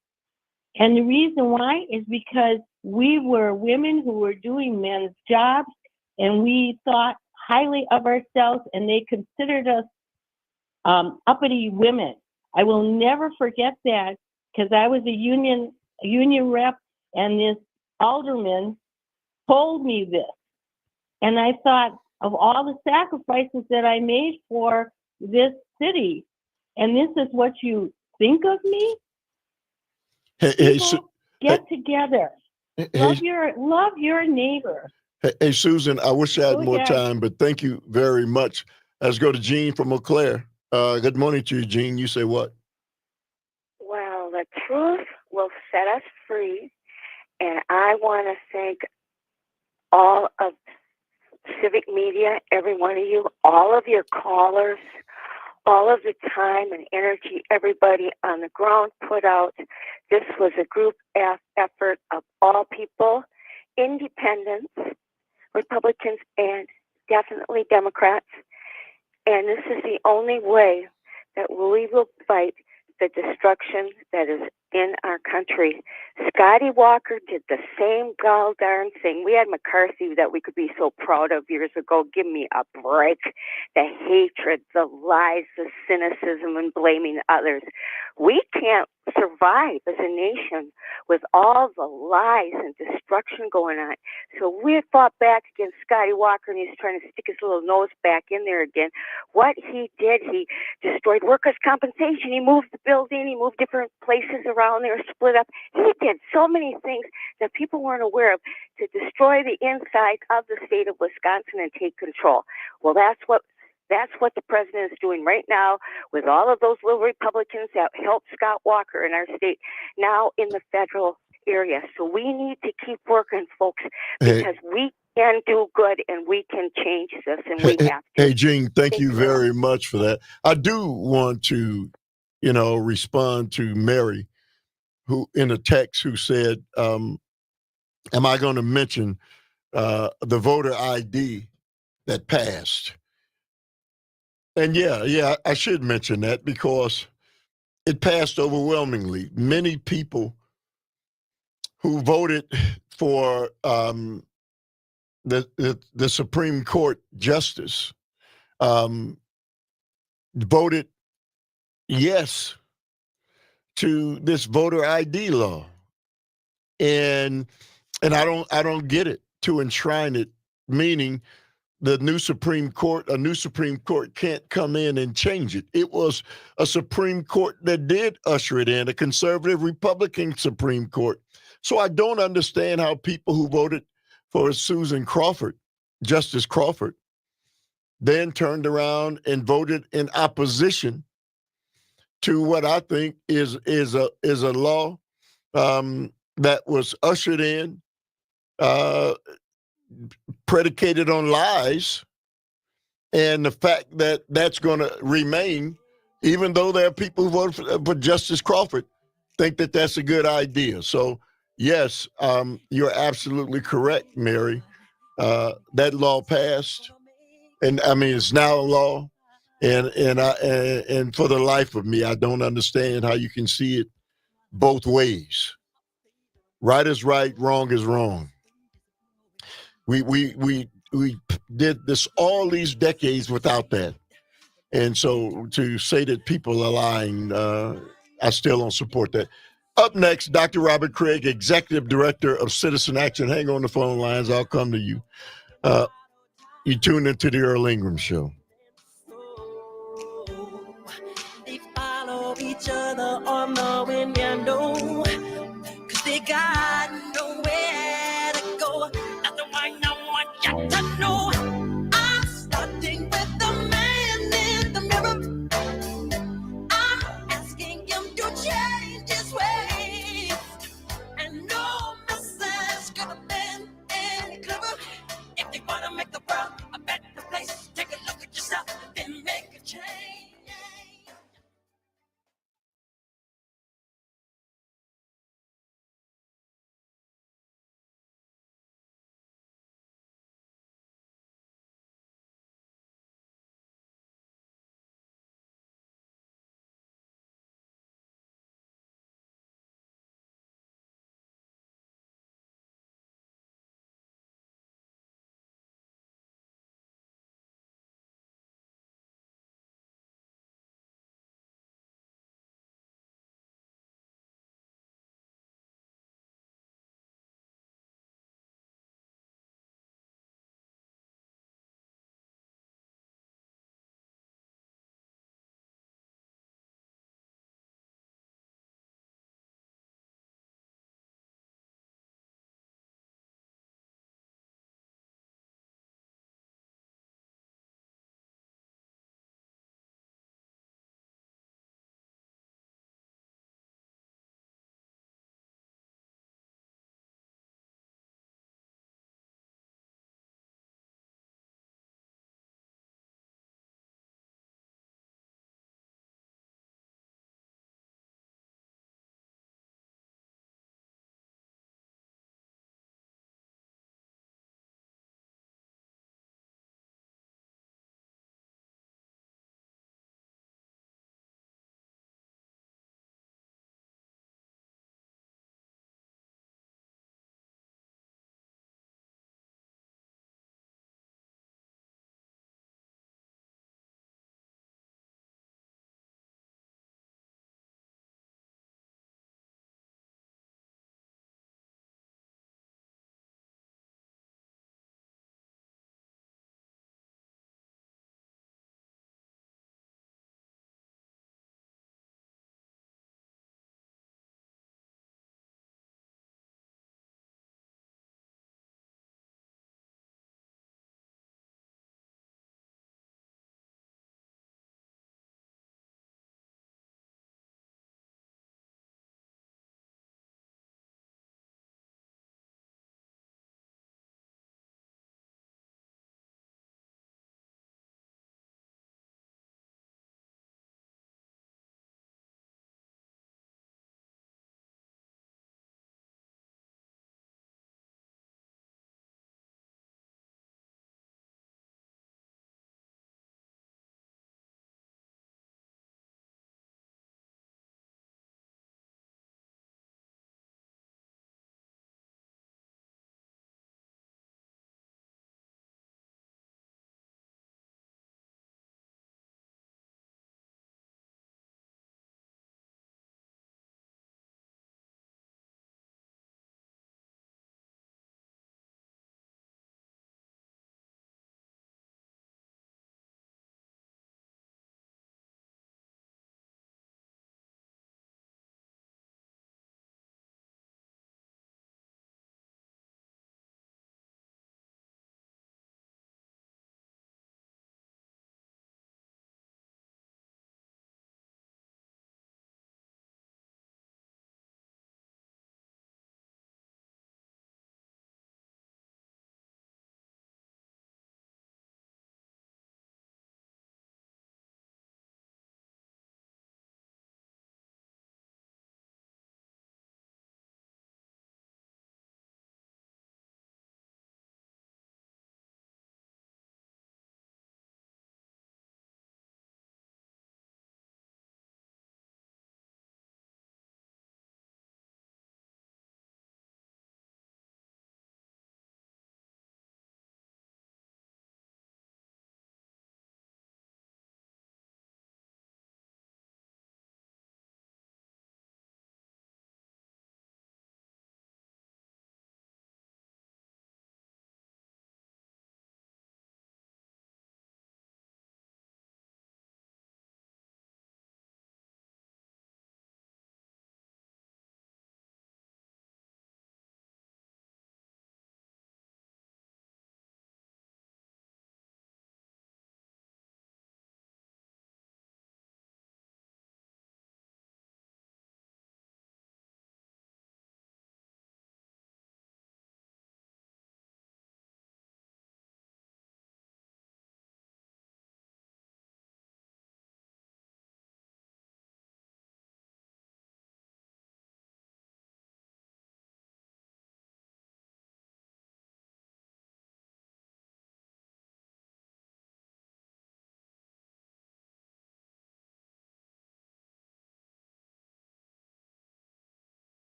And the reason why is because we were women who were doing men's jobs, and we thought highly of ourselves, and they considered us uppity women. I will never forget that, because I was a union rep, and this alderman told me this. And I thought of all the sacrifices that I made for this city, and this is what you think of me? Get together. Love your neighbor. Hey, Susan, I wish I had more time, but thank you very much. Let's go to Jean from Eau Claire. Good morning to you, Jean. You say what? Well, the truth will set us free. And I want to thank all of civic media, every one of you, all of your callers, all of the time and energy everybody on the ground put out. This was a group effort of all people, independents, Republicans, and definitely Democrats. And this is the only way that we will fight the destruction that is in our country. Scotty Walker did the same gall darn thing. We had McCarthy that we could be so proud of years ago. Give me a break. The hatred, the lies, the cynicism, and blaming others. We can't survive as a nation with all the lies and destruction going on. So we fought back against Scotty Walker, and he's trying to stick his little nose back in there again. What he did, he destroyed workers' compensation. He moved the building. He moved different places around there, split up. He did so many things that people weren't aware of to destroy the inside of the state of Wisconsin and take control. Well, that's what the president is doing right now with all of those little Republicans that helped Scott Walker in our state, now in the federal area. So we need to keep working, folks, Hey. because we can do good and we can change this, and we have to. Hey, Gene, thank you very much for that. I do want to, respond to Mary, who in a text who said, am I going to mention the voter ID that passed? And yeah, I should mention that because it passed overwhelmingly. Many people who voted for the Supreme Court justice voted yes to this voter ID law, and I don't get it, to enshrine it, meaning a new Supreme Court can't come in and change it. It was a Supreme Court that did usher it in, a conservative Republican Supreme Court. So I don't understand how people who voted for Susan Crawford, Justice Crawford, then turned around and voted in opposition to what I think is a law that was ushered in, predicated on lies, and the fact that that's going to remain, even though there are people who voted for Justice Crawford, think that that's a good idea. So, yes, you're absolutely correct, Mary. That law passed, and I mean it's now a law, and for the life of me, I don't understand how you can see it both ways. Right is right, wrong is wrong. We did this all these decades without that. And so to say that people are lying, I still don't support that. Up next, Dr. Robert Craig, Executive Director of Citizen Action. Hang on the phone lines. I'll come to you. You tune into the Earl Ingram Show. They follow each other on the window, 'cause they got nowhere to go. That's the one I want you to know. I'm starting with the man in the mirror. I'm asking him to change his ways, and no message could have been any clearer. If you wanna make the world a better place, take a look at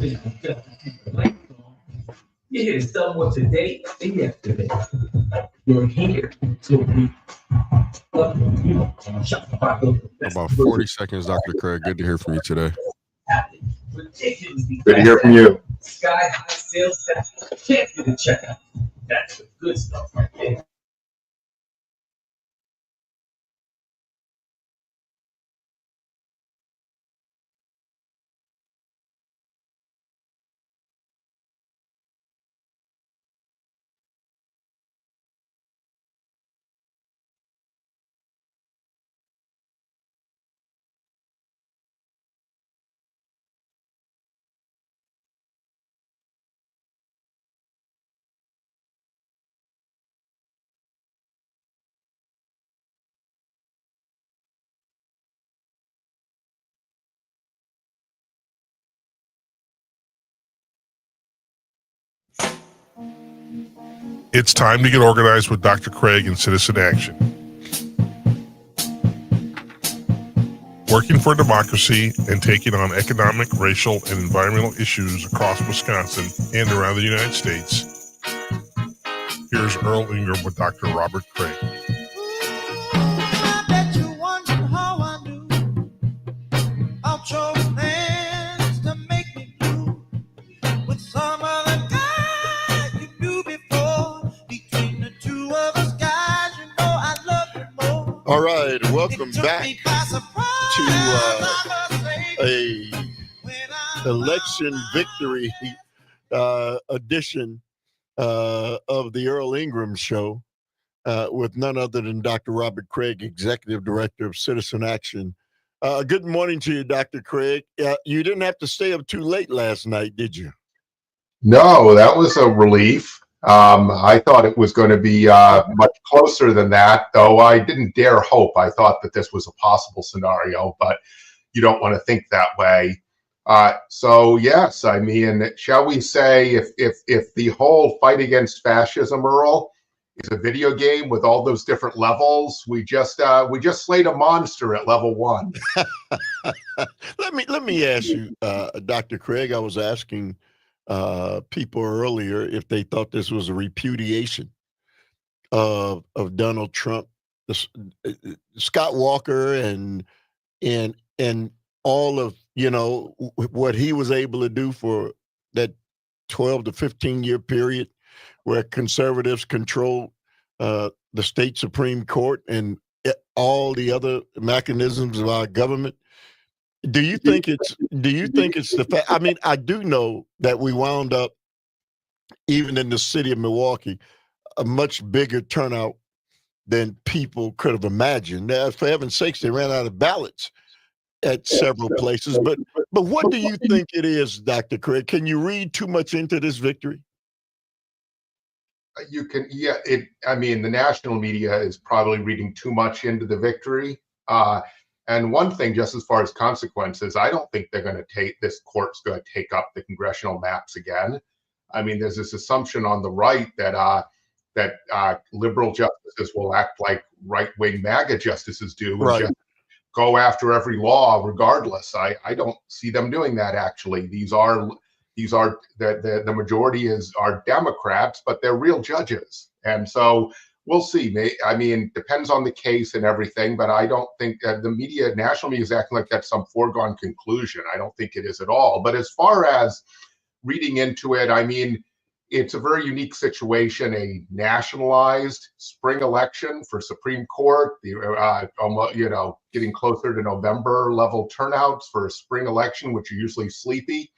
You're here to sell more today than yesterday. You're here to be About 40 seconds, Dr. Craig. Good to hear from you today. Good to hear from you. Sky high sales tax. Can't get a checkout. That's the good stuff right there. It's time to get organized with Dr. Craig and Citizen Action. Working for democracy and taking on economic, racial, and environmental issues across Wisconsin and around the United States. Here's Earl Ingram with Dr. Robert Craig. I bet you wondered how I knew about your plans to make me blue with some other guy you knew before. Between the two of us guys, you know I love you more. All right, welcome back to a election victory edition of the Earl Ingram Show with none other than Dr. Robert Craig, Executive Director of Citizen Action. Good morning to you, Dr. Craig. You didn't have to stay up too late last night, did you? No, that was a relief. I thought it was going to be much closer than that, though I didn't dare hope. I thought that this was a possible scenario, but you don't want to think that way. So yes, I mean, shall we say if the whole fight against fascism, Earl, is a video game with all those different levels, we just slayed a monster at level 1. Let me ask you, Dr. Craig. I was asking people earlier if they thought this was a repudiation of Donald Trump, Scott Walker, and all of what he was able to do for that 12 to 15-year period where conservatives controlled the state Supreme Court and all the other mechanisms of our government. Do you think it's the fact? I mean, I do know that we wound up, even in the city of Milwaukee, a much bigger turnout than people could have imagined. Now, for heaven's sakes, they ran out of ballots at several places. But what do you think it is, Dr. Craig? Can you read too much into this victory? You can, yeah. I mean, the national media is probably reading too much into the victory. And one thing, just as far as consequences, I don't think they're going to this court's going to take up the congressional maps again. I mean, there's this assumption on the right that liberal justices will act like right-wing MAGA justices do, and Right. just go after every law regardless. I don't see them doing that, actually. These are the majority are Democrats, but they're real judges, and so we'll see. I mean, depends on the case and everything, but I don't think the national media is acting like that's some foregone conclusion. I don't think it is at all. But as far as reading into it, I mean, it's a very unique situation, a nationalized spring election for Supreme Court, getting closer to November level turnouts for a spring election, which are usually sleepy.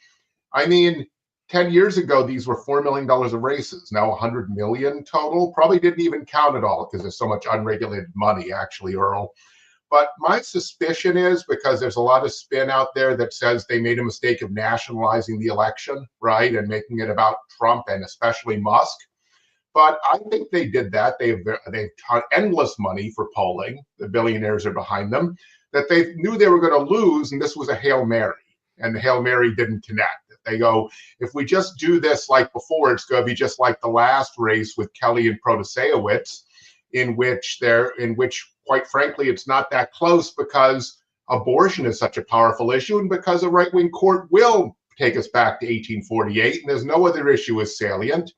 I mean, 10 years ago, these were $4 million of races. Now 100 million total. Probably didn't even count it all because there's so much unregulated money, actually, Earl. But my suspicion is, because there's a lot of spin out there that says they made a mistake of nationalizing the election, right, and making it about Trump and especially Musk. But I think they did that. They've taught endless money for polling. The billionaires are behind them. That they knew they were going to lose, and this was a Hail Mary. And the Hail Mary didn't connect. They go, if we just do this like before, it's going to be just like the last race with Kelly and Protasewicz, in which, quite frankly, it's not that close because abortion is such a powerful issue and because a right-wing court will take us back to 1848, and there's no other issue as salient.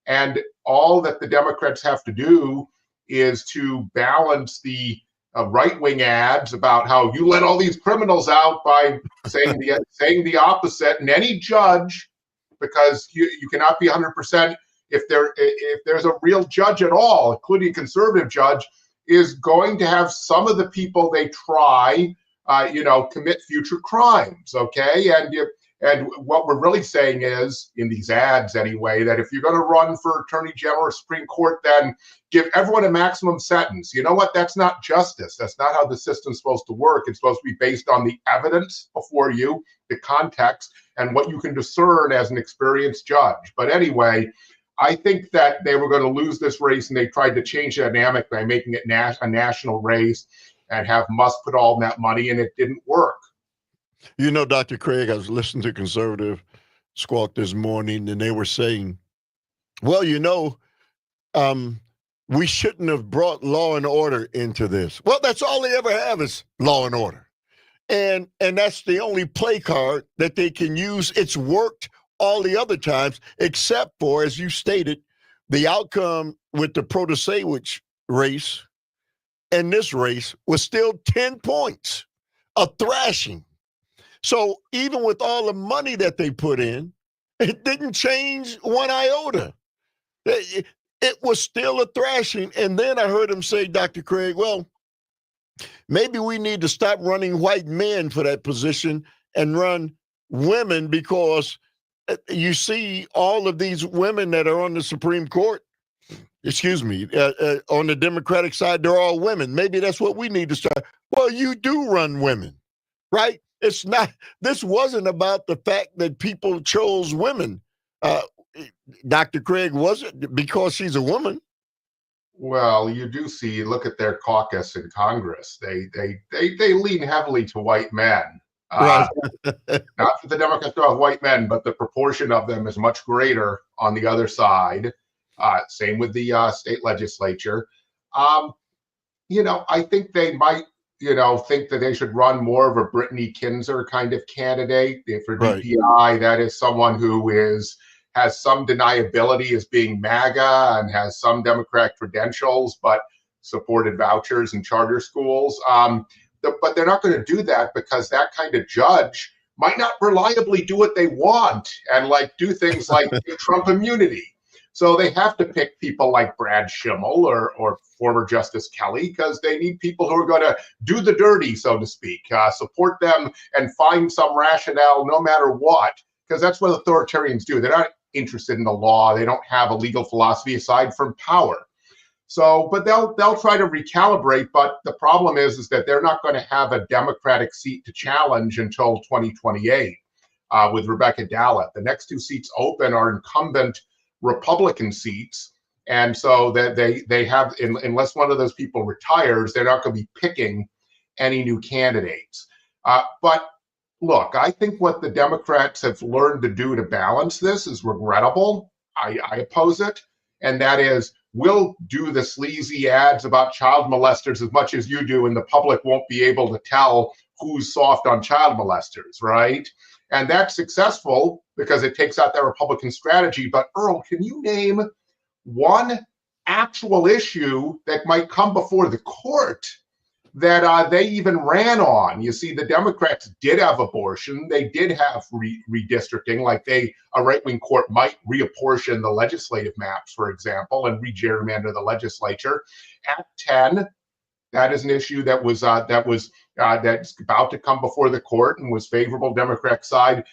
And all that the Democrats have to do is to balance the right-wing ads about how you let all these criminals out by saying the opposite. And any judge, because you cannot be 100%, if there's a real judge at all, including a conservative judge, is going to have some of the people they try, commit future crimes. Okay, and what we're really saying is, in these ads anyway, that if you're going to run for Attorney General or Supreme Court, then give everyone a maximum sentence. You know what? That's not justice. That's not how the system's supposed to work. It's supposed to be based on the evidence before you, the context, and what you can discern as an experienced judge. But anyway, I think that they were going to lose this race, and they tried to change the dynamic by making it a national race and have Musk put all that money, and it didn't work. You know, Dr. Craig, I was listening to Conservative Squawk this morning, and they were saying, well, we shouldn't have brought law and order into this. Well, that's all they ever have is law and order. And that's the only play card that they can use. It's worked all the other times, except for, as you stated, the outcome with the Protasewicz race and this race was still 10 points, a thrashing. So even with all the money that they put in, it didn't change one iota. It was still a thrashing. And then I heard him say, Dr. Craig, well, maybe we need to stop running white men for that position and run women, because you see all of these women that are on the Supreme Court, on the Democratic side, they're all women. Maybe that's what we need to start. Well, you do run women, right? This wasn't about the fact that people chose women. Dr. Craig, was it because she's a woman? Well, you do see, look at their caucus in Congress. They lean heavily to white men. Right. Not that the Democrats don't have white men, but the proportion of them is much greater on the other side. Same with the state legislature. I think they might, think that they should run more of a Brittany Kinzer kind of candidate. For DPI, that is someone who has some deniability as being MAGA and has some Democrat credentials, but supported vouchers and charter schools. But they're not going to do that, because that kind of judge might not reliably do what they want and do things like Trump immunity. So they have to pick people like Brad Schimmel or former Justice Kelly, because they need people who are going to do the dirty, so to speak, support them and find some rationale no matter what, because that's what authoritarians do. They're not interested in the law. They don't have a legal philosophy aside from power. So, but they'll try to recalibrate. But the problem is that they're not going to have a Democratic seat to challenge until 2028 with Rebecca Dallett. The next two seats open are incumbent Republican seats. And so that they have, unless one of those people retires, they're not going to be picking any new candidates. But look, I think what the Democrats have learned to do to balance this is regrettable. I oppose it. And that is, we'll do the sleazy ads about child molesters as much as you do, and the public won't be able to tell who's soft on child molesters, right? And that's successful because it takes out that Republican strategy. But Earl, can you name one actual issue that might come before the court that they even ran on? You see, the Democrats did have abortion. They did have redistricting, like a right-wing court might reapportion the legislative maps, for example, and re-gerrymander the legislature. Act 10, that is an issue that's about to come before the court and was favorable Democratic side.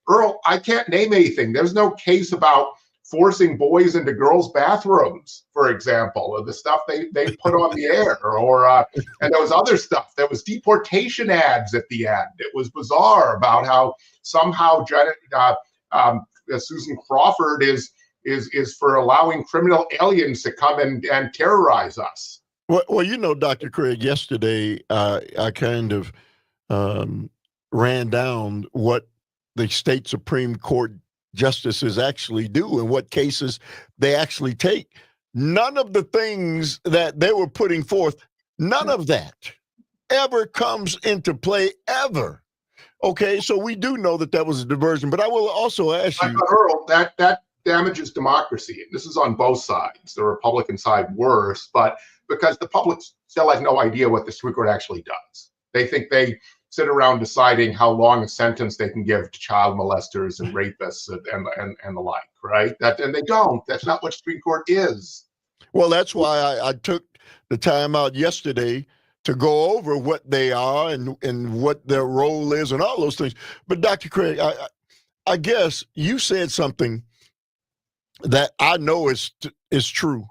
Earl, I can't name anything. There's no case about forcing boys into girls' bathrooms, for example, or the stuff they put on the air, and there was other stuff. There was deportation ads at the end. It was bizarre about how somehow Susan Crawford is for allowing criminal aliens to come and terrorize us. Well, Dr. Craig, yesterday I kind of ran down what the state Supreme Court justices actually do and what cases they actually take. None of the things that they were putting forth, none of that ever comes into play ever Okay, so we do know that was a diversion, but I will also ask you, Earl, that damages democracy. This is on both sides. The Republican side worse, but because the public still has no idea what the Supreme Court actually does. They think they sit around deciding how long a sentence they can give to child molesters and rapists and the like, right? And they don't. That's not what Supreme Court is. well, that's why I took the time out yesterday to go over what they are and what their role is and all those things. But Dr. Craig, I guess you said something that I know is true.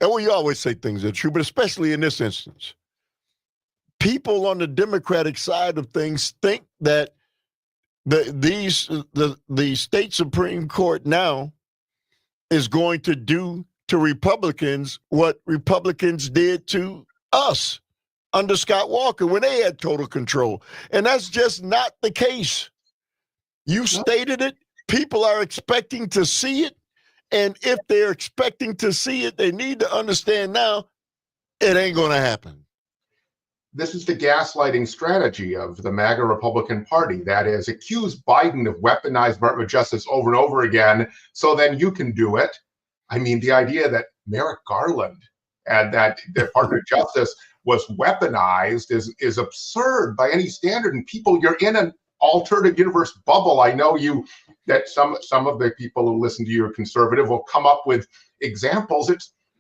And we always say things that are true, but especially in this instance. People on the Democratic side of things think that the state Supreme Court now is going to do to Republicans what Republicans did to us under Scott Walker when they had total control. And that's just not the case. You stated it. People are expecting to see it. And if they're expecting to see it, they need to understand now it ain't going to happen. This is the gaslighting strategy of the MAGA Republican Party. That is, accuse Biden of weaponized Department of Justice over and over again, so then you can do it. I mean, the idea that Merrick Garland and that the Department of Justice was weaponized is absurd by any standard. And people, you're in an alternative universe bubble. I know that some of the people who listen to you are conservative will come up with examples.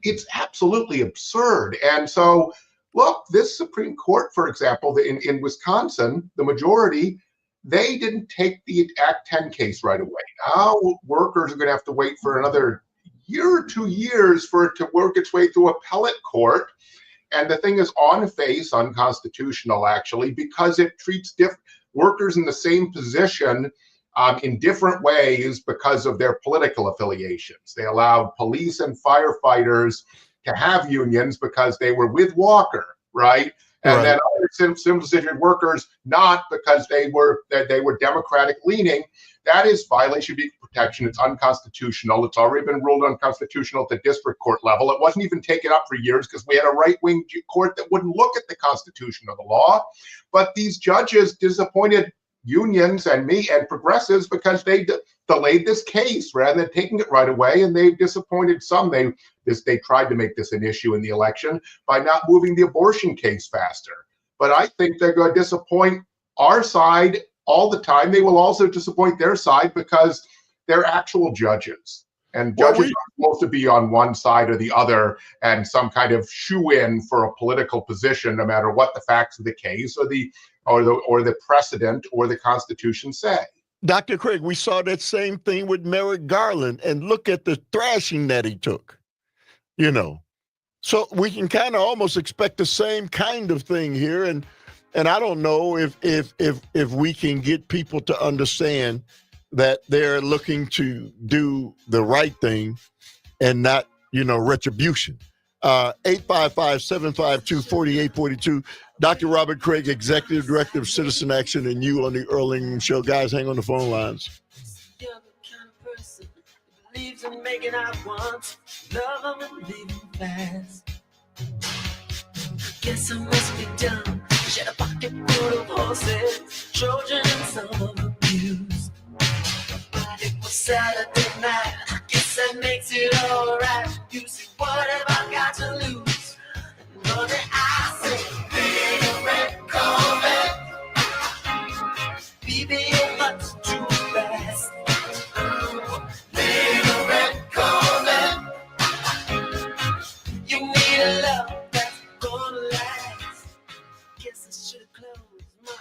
It's absolutely absurd. And so, look, this Supreme Court, for example, in Wisconsin, the majority, they didn't take the Act 10 case right away. Now workers are going to have to wait for another year or 2 years for it to work its way through appellate court. And the thing is on face unconstitutional, actually, because it treats workers in the same position in different ways because of their political affiliations. They allowed police and firefighters to have unions because they were with Walker, right? And then other citizen workers not, because they were Democratic leaning. That is violation of equal protection. It's unconstitutional. It's already been ruled unconstitutional at the district court level. It wasn't even taken up for years because we had a right-wing court that wouldn't look at the Constitution or the law. But these judges disappointed unions and me and progressives because they delayed this case rather than taking it right away, and they've disappointed some. They tried to make this an issue in the election by not moving the abortion case faster. But I think they're going to disappoint our side all the time. They will also disappoint their side because they're actual judges. And judges are supposed to be on one side or the other and some kind of shoe-in for a political position, no matter what the facts of the case or the precedent or the Constitution say. Dr. Craig, we saw that same thing with Merrick Garland, and look at the thrashing that he took, So we can kind of almost expect the same kind of thing here. And I don't know if we can get people to understand that they're looking to do the right thing and not, retribution. 855-752-4842. Dr. Robert Craig, Executive Director of Citizen Action, and you on the Earl Ingram Show. Guys, hang on the phone lines. You're the kind of person who believes in making out once, love them and leave them fast. Guess I must be dumb. Shed a pocket full of horses, Trojan and some of abuse. But it was Saturday night. I guess that makes it alright. You see, what have I got to lose? Money, I say, being a red Corvette. Baby, you're much too fast. Being a red Corvette. You need a love that's gonna last. Guess I should have closed my eyes.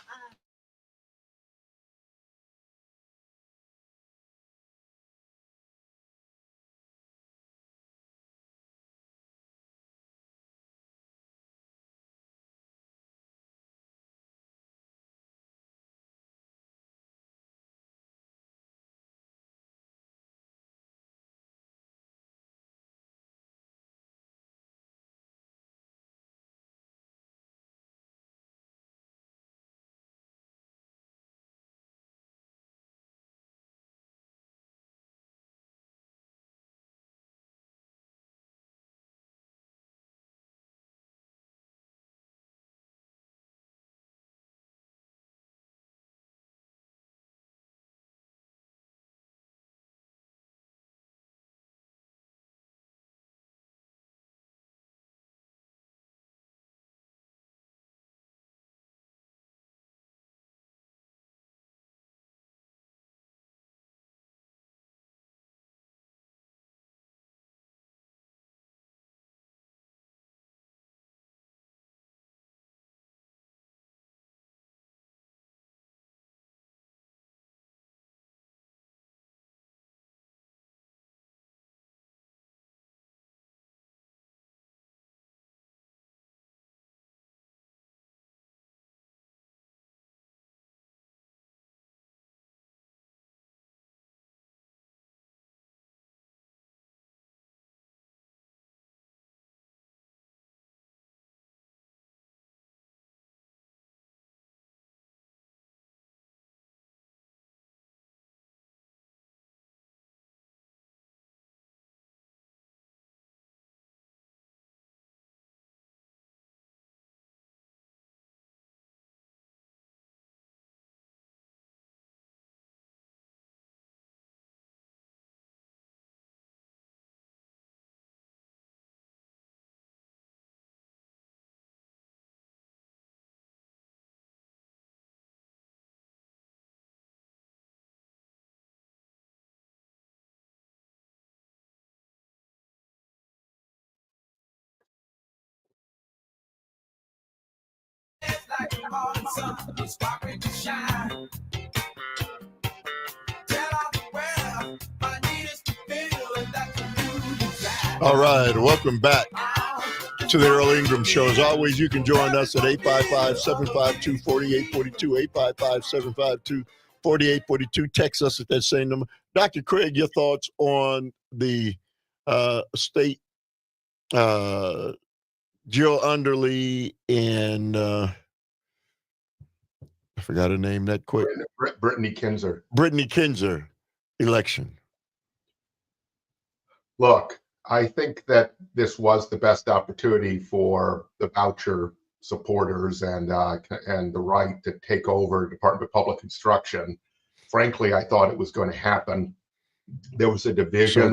like the morning sun, it's sparkling to shine. Tell all the world all I need is to feel and that's a new design. All right, welcome back to the Earl Ingram Show. As always, you can join us at 855-752-4842, 855-752-4842. Text us at that same number. Dr. Craig, your thoughts on the state Jill Underly and I forgot her name that quick. Brittany Kinzer. Brittany Kinzer election. Look, I think that this was the best opportunity for the voucher supporters and the right to take over Department of Public Instruction. Frankly, I thought it was going to happen. There was a division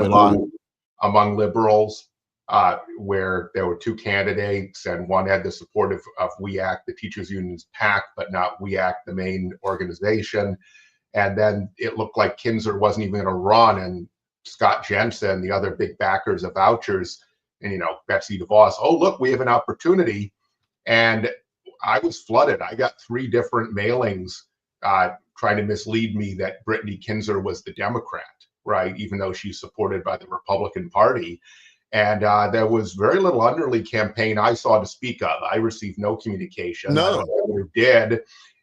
among liberals where there were two candidates, and one had the support of We Act, the teachers union's PAC, but not We Act, the main organization. And then it looked like Kinzer wasn't even going to run, and Scott Jensen, the other big backers of vouchers, and Betsy DeVos, oh look, we have an opportunity. And I was flooded. I got 3 different mailings trying to mislead me that Brittany Kinzer was the Democrat, right? Even though she's supported by the Republican Party. And there was very little Underly campaign I saw to speak of. I received no communication. No. I don't know who did.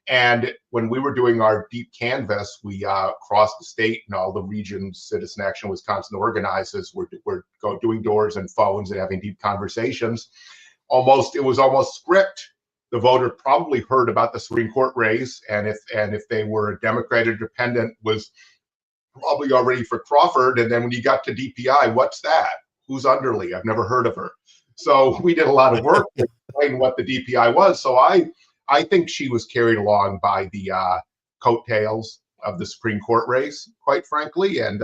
And when we were doing our deep canvas, we crossed the state, and all the regions Citizen Action Wisconsin organizes were doing doors and phones and having deep conversations. It was almost script. The voter probably heard about the Supreme Court race, and if they were a Democrat or independent, was probably already for Crawford. And then when you got to DPI, what's that? Who's Underly? I've never heard of her. So we did a lot of work to explain what the DPI was. So I think she was carried along by the coattails of the Supreme Court race, quite frankly. And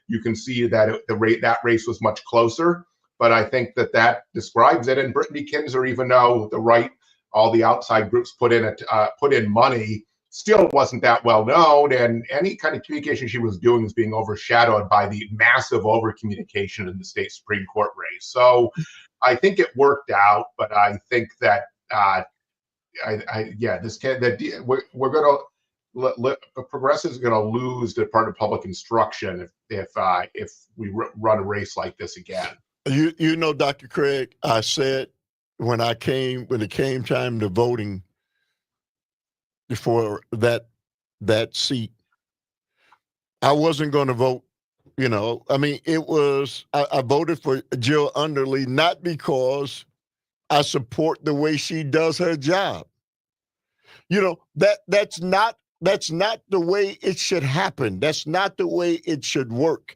you can see that that race was much closer. But I think that describes it. And Brittany Kinzer, even though the right, all the outside groups put in money, still wasn't that well known. And any kind of communication she was doing was being overshadowed by the massive over communication in the state Supreme Court race. So I think it worked out. But I think that we're going to progressives are going to lose the Department of Public Instruction if we run a race like this again. Dr. Craig, I said when it came time to voting for that seat, I wasn't going to vote. I voted for Jill Underly not because I support the way she does her job. That's not the way it should happen. That's not the way it should work.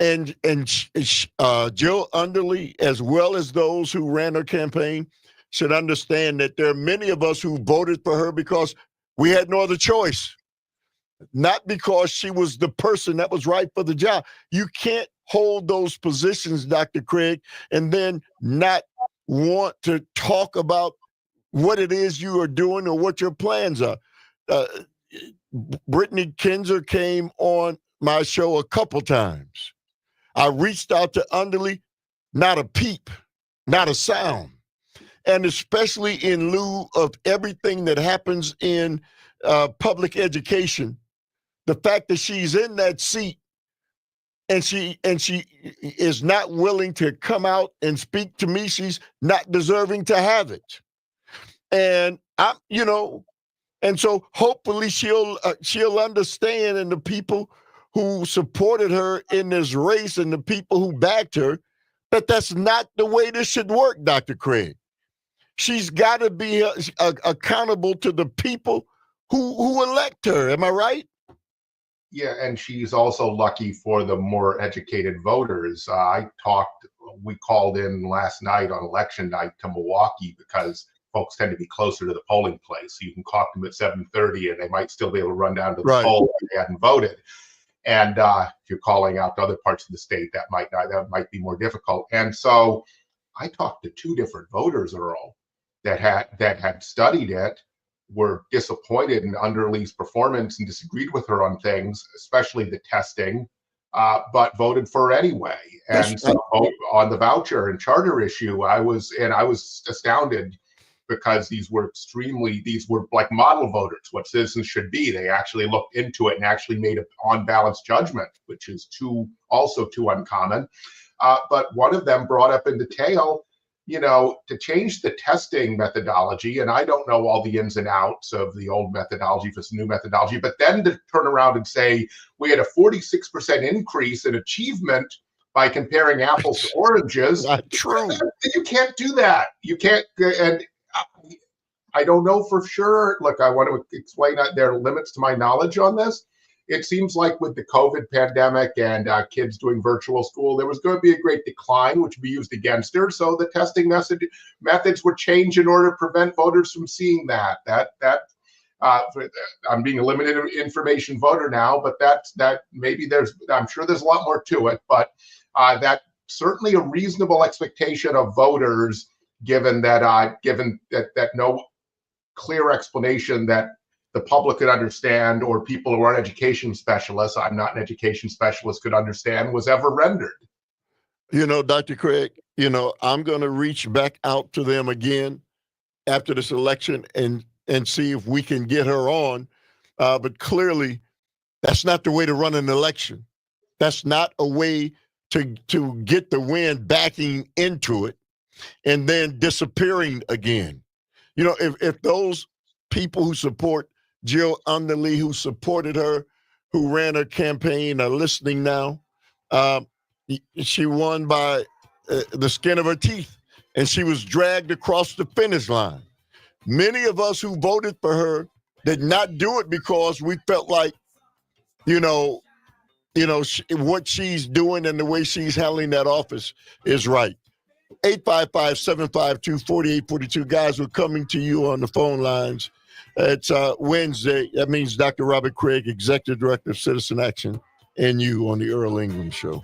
And Jill Underly, as well as those who ran her campaign, should understand that there are many of us who voted for her because we had no other choice, not because she was the person that was right for the job. You can't hold those positions, Dr. Craig, and then not want to talk about what it is you are doing or what your plans are. Brittany Kinzer came on my show a couple times. I reached out to Underly, not a peep, not a sound. And especially in lieu of everything that happens in public education, the fact that she's in that seat and she is not willing to come out and speak to me, she's not deserving to have it. And and so hopefully she'll understand, and the people who supported her in this race and the people who backed her, that that's not the way this should work, Dr. Craig. She's got to be accountable to the people who elect her. Am I right? Yeah, and she's also lucky for the more educated voters. We called in last night on election night to Milwaukee because folks tend to be closer to the polling place. So you can call them at 7:30 and they might still be able to run down to the poll if they hadn't voted. And if you're calling out to other parts of the state, that might be more difficult. And so I talked to 2 different voters, Earl, that had studied it, were disappointed in Underly's performance and disagreed with her on things, especially the testing, but voted for her anyway. And so on the voucher and charter issue, I was astounded because these were like model voters, what citizens should be. They actually looked into it and actually made an on-balance judgment, which is also too uncommon. But one of them brought up in detail, to change the testing methodology, and I don't know all the ins and outs of the old methodology versus new methodology, but then to turn around and say we had a 46% increase in achievement by comparing apples to oranges. Not true. You can't do that. You can't, and I don't know for sure. Look, I want to explain that there are limits to my knowledge on this. It seems like with the COVID pandemic and kids doing virtual school, there was going to be a great decline, which would be used against her. So the testing methods were changed in order to prevent voters from seeing that. I'm being a limited information voter now, but that maybe I'm sure there's a lot more to it, but that's certainly a reasonable expectation of voters, given that no clear explanation that the public could understand, or people who aren't education specialists, I'm not an education specialist, could understand, was ever rendered. Dr. Craig, I'm going to reach back out to them again after this election and see if we can get her on. But clearly, that's not the way to run an election. That's not a way to get the wind backing into it and then disappearing again. If those people who support Jill Underly, who supported her, who ran her campaign, are listening now, she won by the skin of her teeth, and she was dragged across the finish line. Many of us who voted for her did not do it because we felt like, what she's doing and the way she's handling that office is right. 855-752-4842. Guys, we're coming to you on the phone lines. It's Wednesday. That means Dr. Robert Craig, Executive Director of Citizen Action, and you on the Earl Ingram Show.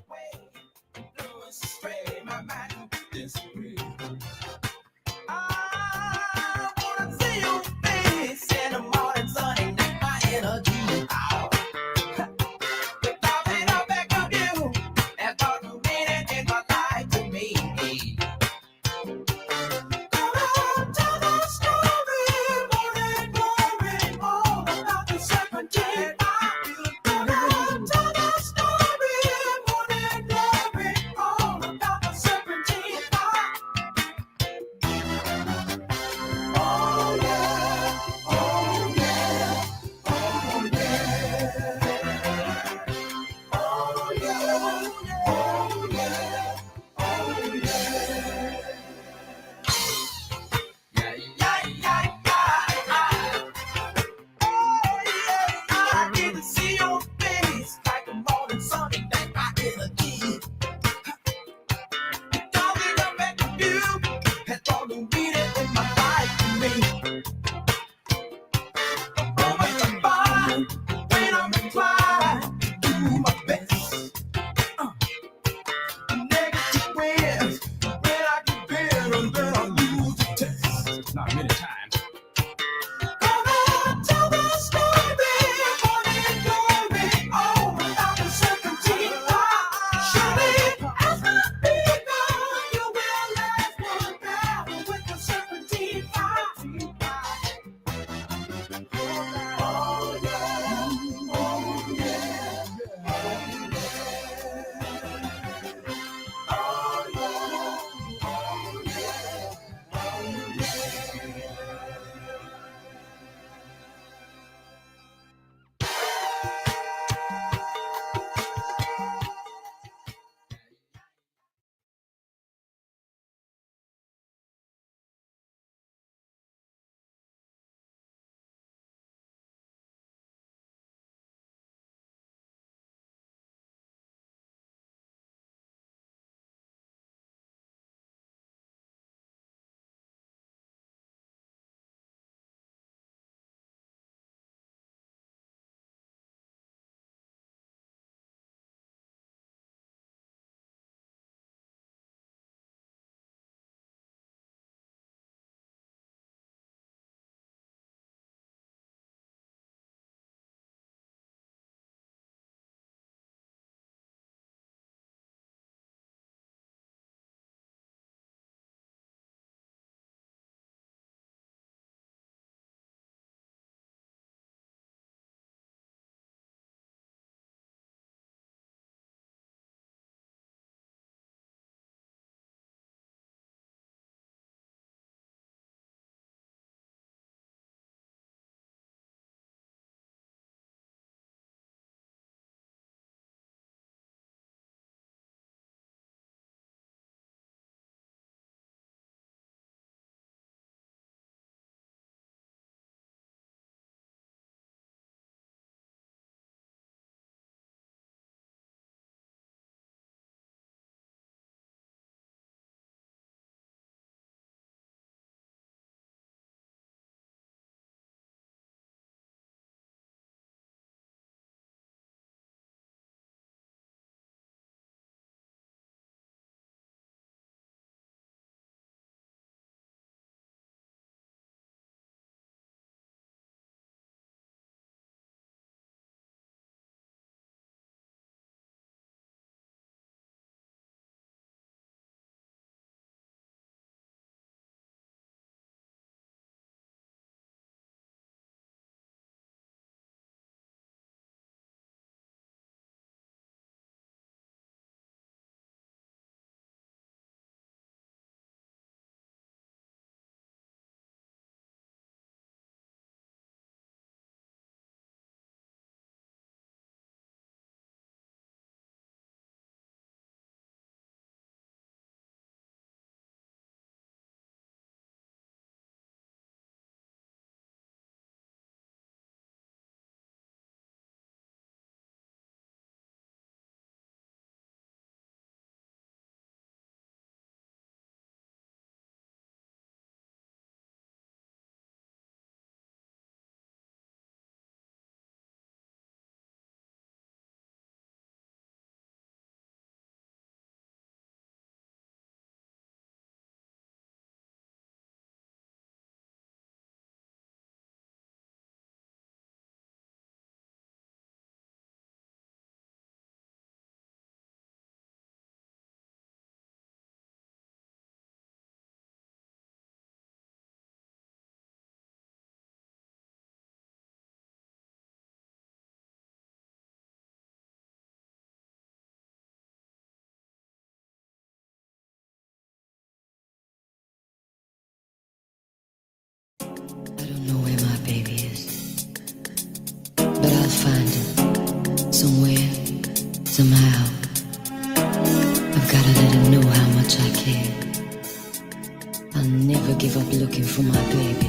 never give up looking for my baby.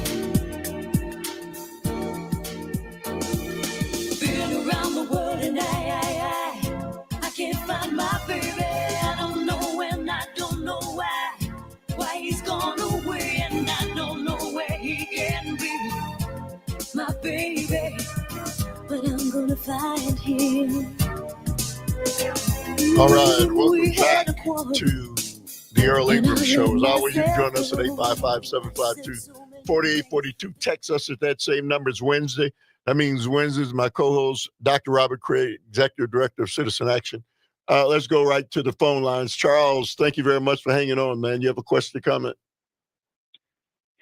Been around the world and I can't find my baby. I don't know and I don't know why he's gone away, and I don't know where he can be, my baby. But I'm gonna find him. All right, welcome back to the Earl Ingram Show. As always, you can join us at 855-752-4842. Text us at that same number. It's Wednesday. That means Wednesdays. My co-host, Dr. Robert Craig, Executive Director of Citizen Action. Let's go right to the phone lines. Charles, thank you very much for hanging on, man. You have a question or comment?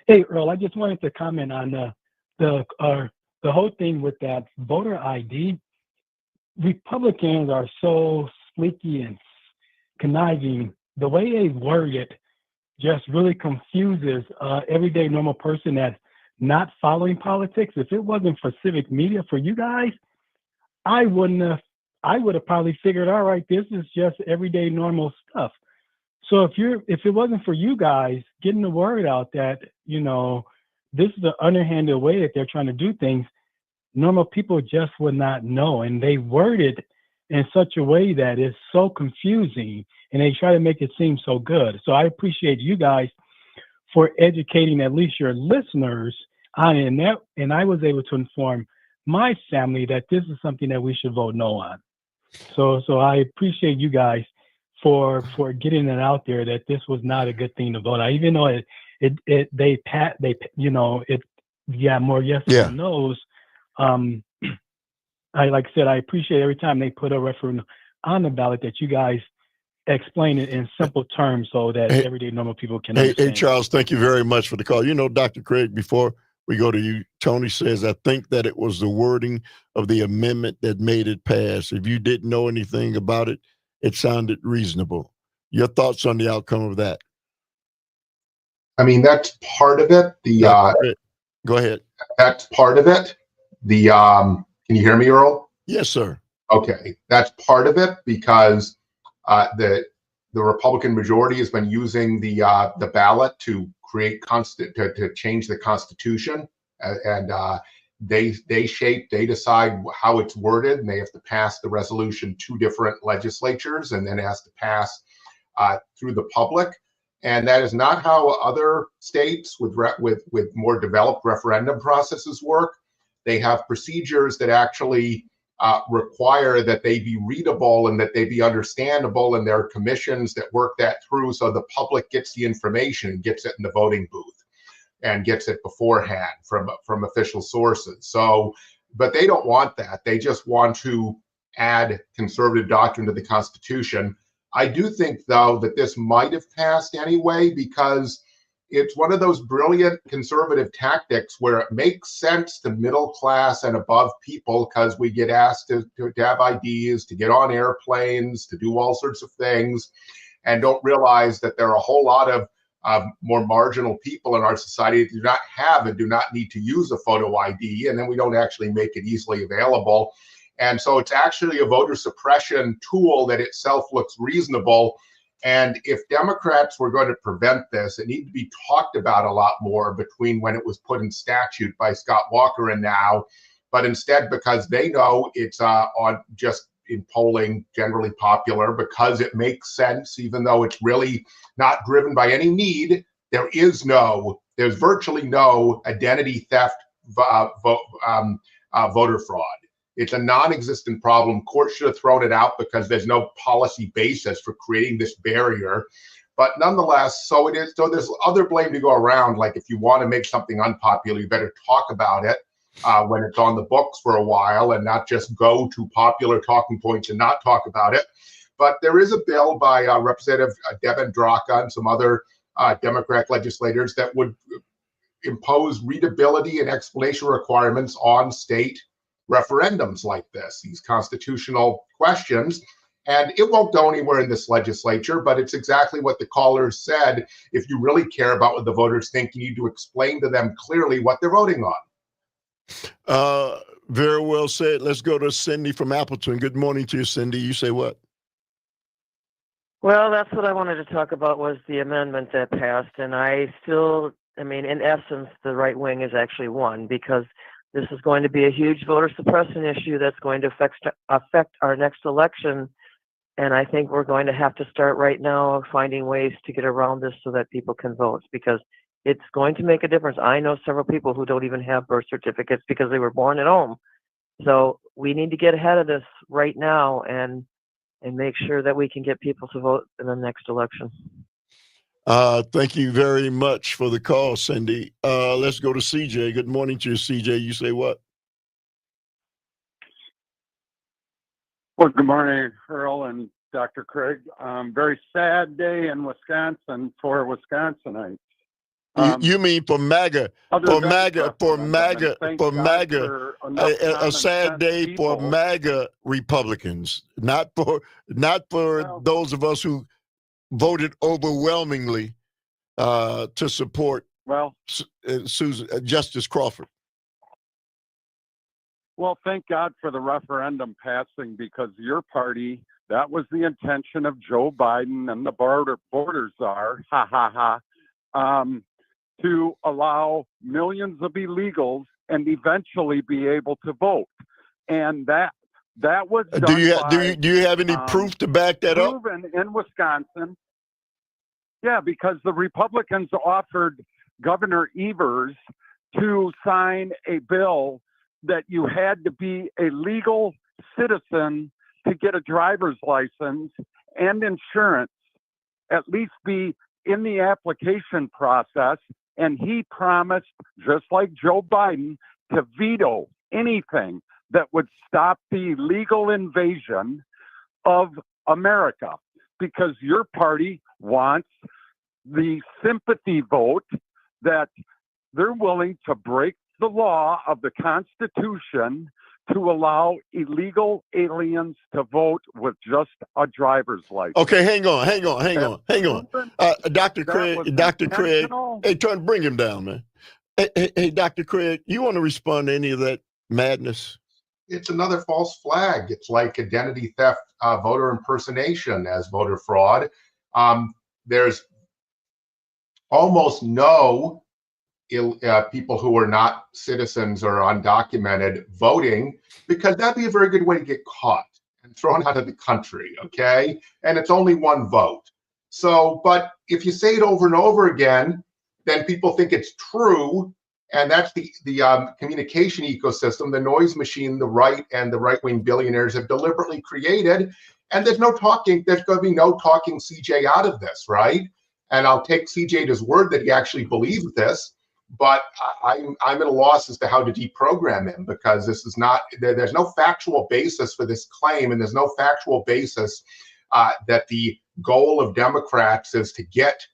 Hey, Earl, I just wanted to comment on the whole thing with that voter ID. Republicans are so sneaky and conniving. The way they word it just really confuses everyday normal person that's not following politics. If it wasn't for civic media, for you guys, I would have probably figured, all right, this is just everyday normal stuff. So if it wasn't for you guys getting the word out that, this is the underhanded way that they're trying to do things, normal people just would not know. And they word it in such a way that is so confusing, and they try to make it seem so good. So I appreciate you guys for educating at least your listeners on it. And I was able to inform my family that this is something that we should vote no on. So I appreciate you guys for getting it out there that this was not a good thing to vote on, even though they got more yes than no's. Like I said, I appreciate every time they put a referendum on the ballot that you guys explain it in simple terms so that everyday normal people can understand. Hey, Charles, thank you very much for the call. Dr. Craig, before we go to you, Tony says, I think that it was the wording of the amendment that made it pass. If you didn't know anything about it, it sounded reasonable. Your thoughts on the outcome of that? I mean, that's part of it. Go ahead. That's part of it. Can you hear me, Earl? Yes, sir. Okay, that's part of it because the Republican majority has been using the ballot to create to change the Constitution, and they decide how it's worded, and they have to pass the resolution two different legislatures, and then it has to pass through the public. And that is not how other states with more developed referendum processes work. They have procedures that actually require that they be readable and that they be understandable, and there are commissions that work that through so the public gets the information and gets it in the voting booth and gets it beforehand from official sources. So, but they don't want that. They just want to add conservative doctrine to the Constitution. I do think, though, that this might have passed anyway because it's one of those brilliant conservative tactics where it makes sense to middle class and above people because we get asked to have IDs, to get on airplanes, to do all sorts of things, and don't realize that there are a whole lot of more marginal people in our society that do not have and do not need to use a photo ID, and then we don't actually make it easily available. And so it's actually a voter suppression tool that itself looks reasonable. And if Democrats were going to prevent this, it needed to be talked about a lot more between when it was put in statute by Scott Walker and now. But instead, because they know it's on just in polling generally popular, because it makes sense, even though it's really not driven by any need, there's virtually no identity theft voter fraud. It's a non-existent problem. Courts should have thrown it out because there's no policy basis for creating this barrier. But nonetheless, so it is. So there's other blame to go around. Like if you want to make something unpopular, you better talk about it when it's on the books for a while and not just go to popular talking points and not talk about it. But there is a bill by Representative Devin Draka and some other Democrat legislators that would impose readability and explanation requirements on state referendums like this, these constitutional questions. And it won't go anywhere in this legislature, but it's exactly what the callers said. If you really care about what the voters think, you need to explain to them clearly what they're voting on. Very well said. Let's go to Cindy from Appleton. Good morning to you, Cindy. You say what? Well, that's what I wanted to talk about was the amendment that passed. And I mean, in essence, the right wing is actually won because this is going to be a huge voter suppression issue that's going to affect our next election. And I think we're going to have to start right now finding ways to get around this so that people can vote because it's going to make a difference. I know several people who don't even have birth certificates because they were born at home. So we need to get ahead of this right now and make sure that we can get people to vote in the next election. Thank you very much for the call, Cindy. Let's go to CJ. Good morning to you, CJ. You say what? Well, good morning, Earl and Dr. Craig. Very sad day in Wisconsin for Wisconsinites. You mean for MAGA, for MAGA, a sad day for MAGA Republicans, not for those of us who voted overwhelmingly to support Justice Crawford. Well, thank God for the referendum passing because your party, that was the intention of Joe Biden and the border czar, to allow millions of illegals and eventually be able to vote. And that was done do you have any proof to back that up? Proven in Wisconsin. Yeah, because the Republicans offered Governor Evers to sign a bill that you had to be a legal citizen to get a driver's license and insurance, at least be in the application process. And he promised, just like Joe Biden, to veto anything that would stop the illegal invasion of America, because your party wants the sympathy vote that they're willing to break the law of the Constitution to allow illegal aliens to vote with just a driver's license. Okay, hang on. Dr. Craig, hey, bring him down, man. Hey, Dr. Craig, you want to respond to any of that madness? It's another false flag. It's like identity theft, voter impersonation as voter fraud. There's almost no people who are not citizens or undocumented voting, because that'd be a very good way to get caught and thrown out of the country, okay? And it's only one vote. So, but if you say it over and over again, then people think it's true, and that's the communication ecosystem, the noise machine the right and the right-wing billionaires have deliberately created, and there's going to be no talking CJ out of this, right? And I'll take CJ at his word that he actually believes this, but I'm at a loss as to how to deprogram him, because this is not, there's no factual basis for this claim, and there's no factual basis that the goal of Democrats is to get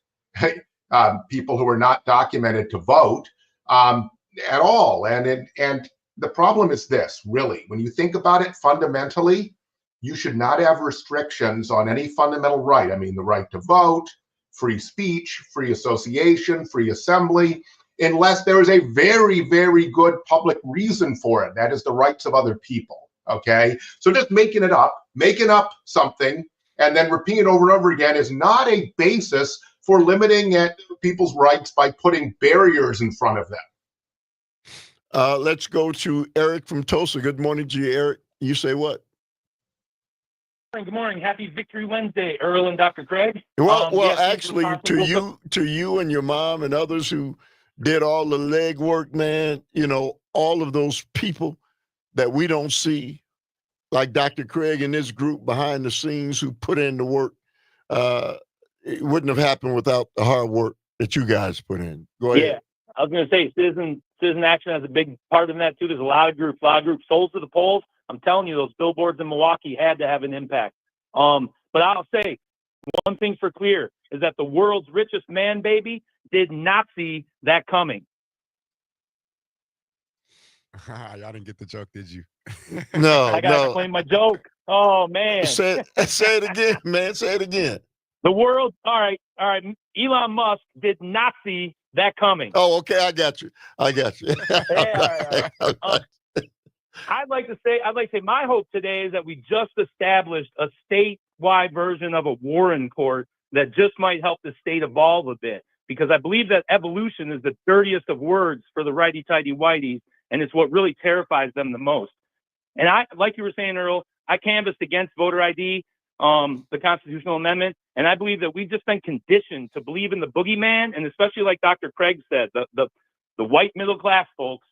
people who are not documented to vote at all. And the problem is this, really, when you think about it fundamentally, you should not have restrictions on any fundamental right. I mean, the right to vote, free speech, free association, free assembly, unless there is a very, very good public reason for it. That is the rights of other people, okay? So just making up something, and then repeating it over and over again is not a basis for limiting people's rights by putting barriers in front of them. Let's go to Eric from Tulsa. Good morning to you, Eric. You say what? Good morning. Happy Victory Wednesday, Earl and Dr. Craig. Well, actually, to you and your mom and others who did all the legwork, man, you know, all of those people that we don't see, like Dr. Craig and this group behind the scenes who put in the work, it wouldn't have happened without the hard work that you guys put in. Go ahead. Yeah, I was going to say Citizen Action has a big part in that too. There's a lot of groups sold to the polls. I'm telling you, those billboards in Milwaukee had to have an impact. But I'll say one thing for clear is that the world's richest man, baby, did not see that coming. Y'all didn't get the joke, did you? No, I gotta explain my joke. Oh man. Say it again, man. Say it again. The world. All right. Elon Musk did not see that coming. Oh, okay. I got you. Yeah, all right. I'd like to say my hope today is that we just established a statewide version of a Warren court that just might help the state evolve a bit. Because I believe that evolution is the dirtiest of words for the righty-tighty-whities, and it's what really terrifies them the most. And I, like you were saying, Earl, I canvassed against voter ID, the constitutional amendment, and I believe that we've just been conditioned to believe in the boogeyman, and especially like Dr. Craig said, the white middle class folks,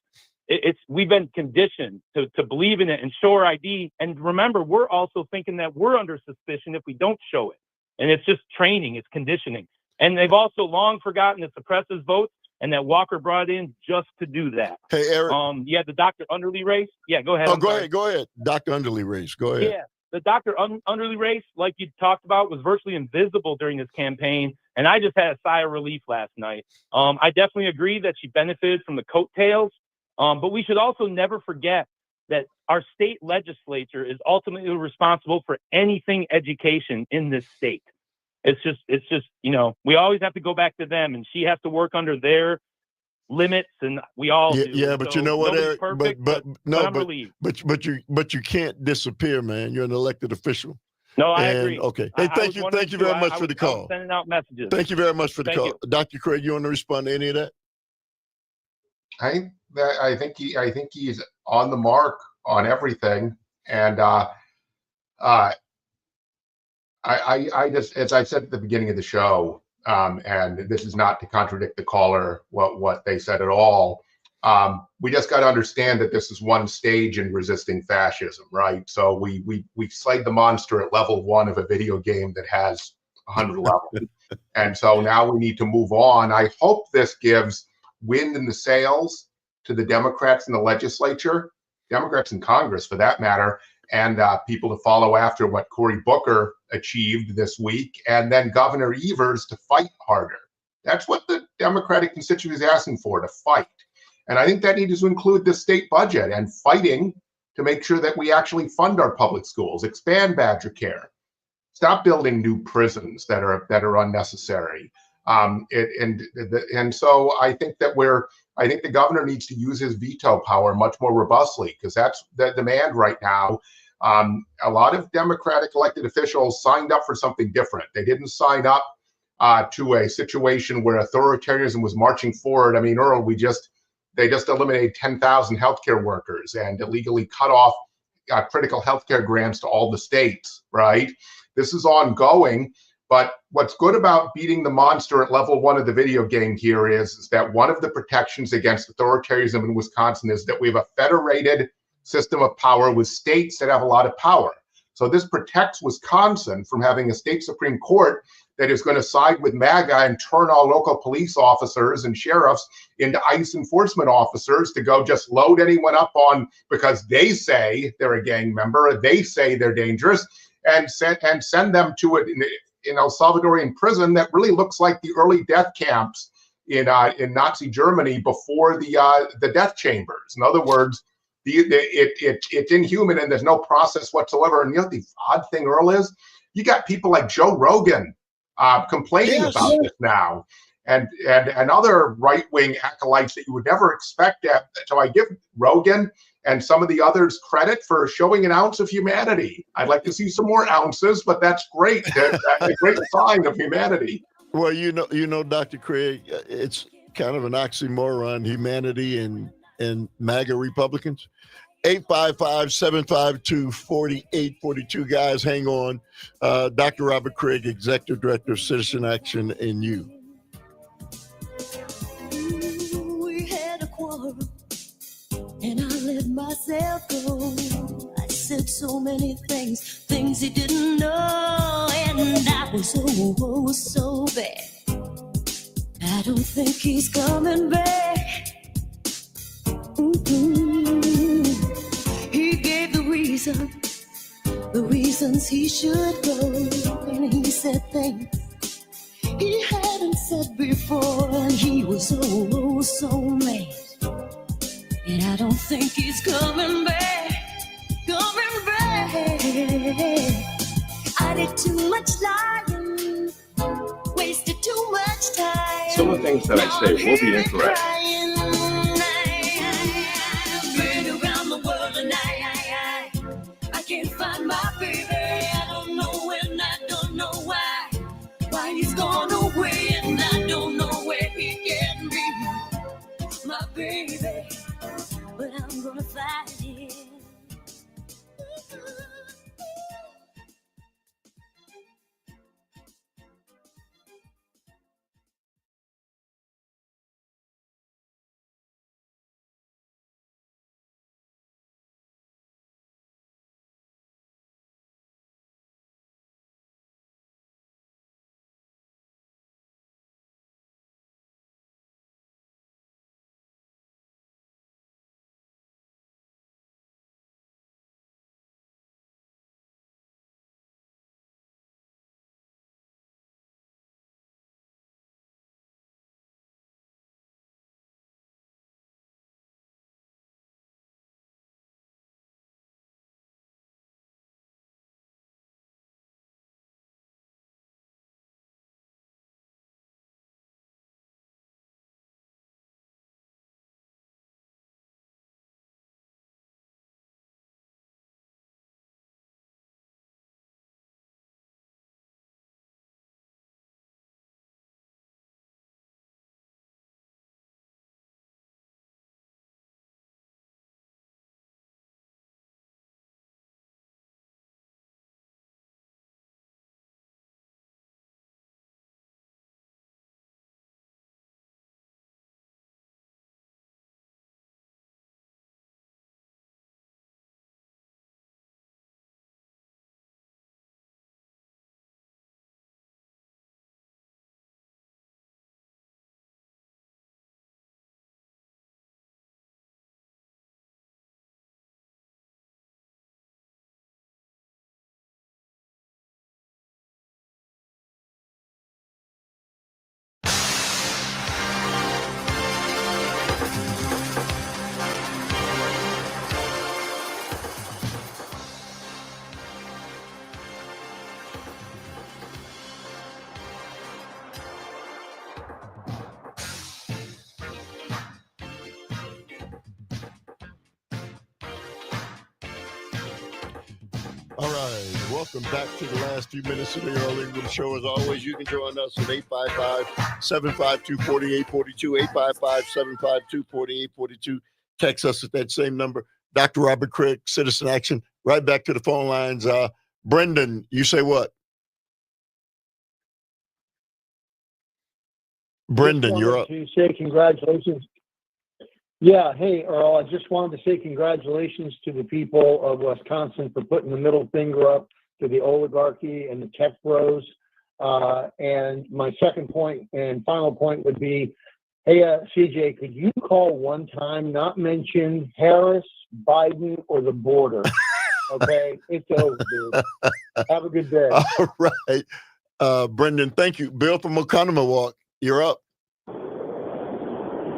we've been conditioned to believe in it and show our ID. And remember, we're also thinking that we're under suspicion if we don't show it. And it's just training, it's conditioning. And they've also long forgotten it suppresses votes, and that Walker brought in just to do that. Hey, Eric. You had the Dr. Underly race. Yeah, go ahead. Oh, go ahead. Dr. Underly race. Go ahead. Yeah, the Dr. Underly race, like you talked about, was virtually invisible during this campaign, and I just had a sigh of relief last night. I definitely agree that she benefited from the coattails, but we should also never forget that our state legislature is ultimately responsible for anything education in this state. It's just, we always have to go back to them, and she has to work under their limits, and we all do. Yeah, but so you know what, Eric? Perfect, but you can't disappear, man. You're an elected official. No, I agree. Okay. Hey, thank you very much for the call. Sending out messages. Thank you very much for the Thank call. you. Dr. Craig, you want to respond to any of that? I think he's on the mark on everything, and I just, as I said at the beginning of the show, and this is not to contradict the caller, what they said at all. We just got to understand that this is one stage in resisting fascism, right? So we slayed the monster at level 1 of a video game that has 100 levels, and so now we need to move on. I hope this gives wind in the sails to the Democrats in the legislature, Democrats in Congress for that matter, and people to follow after what Cory Booker achieved this week, and then Governor Evers to fight harder. That's what the Democratic constituency is asking for, to fight. And I think that needs to include the state budget and fighting to make sure that we actually fund our public schools, expand Badger Care, stop building new prisons that are unnecessary. And so I think that I think the governor needs to use his veto power much more robustly, because that's the demand right now. A lot of Democratic elected officials signed up for something different. They didn't sign up to a situation where authoritarianism was marching forward. I mean, Earl, they just eliminated 10,000 healthcare workers and illegally cut off critical healthcare grants to all the states, right? This is ongoing. But what's good about beating the monster at level 1 of the video game here is that one of the protections against authoritarianism in Wisconsin is that we have a federated system of power with states that have a lot of power. So this protects Wisconsin from having a state Supreme Court that is going to side with MAGA and turn all local police officers and sheriffs into ICE enforcement officers to go just load anyone up on because they say they're a gang member, they say they're dangerous, and send them to an El Salvadorian prison that really looks like the early death camps in Nazi Germany before the death chambers. In other words, it's inhuman and there's no process whatsoever. And the odd thing, Earl, is you got people like Joe Rogan complaining about this now, and other right-wing acolytes that you would never expect. So I give Rogan and some of the others credit for showing an ounce of humanity. I'd like to see some more ounces, but that's great. That's a great sign of humanity. Well, you know, Dr. Craig, it's kind of an oxymoron, humanity and MAGA Republicans. 855-752-4842. Guys, hang on. Dr. Robert Craig, Executive Director of Citizen Action in You. We had a quarrel, and I let myself go. I said so many things he didn't know, and I was so bad. I don't think he's coming back. He gave the reasons he should go, and he said things he hadn't said before, and he was so mad. And I don't think he's coming back. I did too much lying, wasted too much time. Some of the things that I say will be incorrect. I can't find my baby. I don't know when I All right, welcome back to the last few minutes of the Earl Ingram Show. As always, you can join us at 855-752-4842, 855-752-4842. Text us at that same number. Dr. Robert Craig, Citizen Action. Right back to the phone lines. Brendan, you say what? Brendan, you're up. To say congratulations. Yeah, hey, Earl, I just wanted to say congratulations to the people of Wisconsin for putting the middle finger up to the oligarchy and the tech bros. And my second point and final point would be, hey, CJ, could you call one time, not mention Harris, Biden, or the border? Okay, it's over, dude. Have a good day. All right. Brendan, thank you. Bill from Oconomowoc, you're up.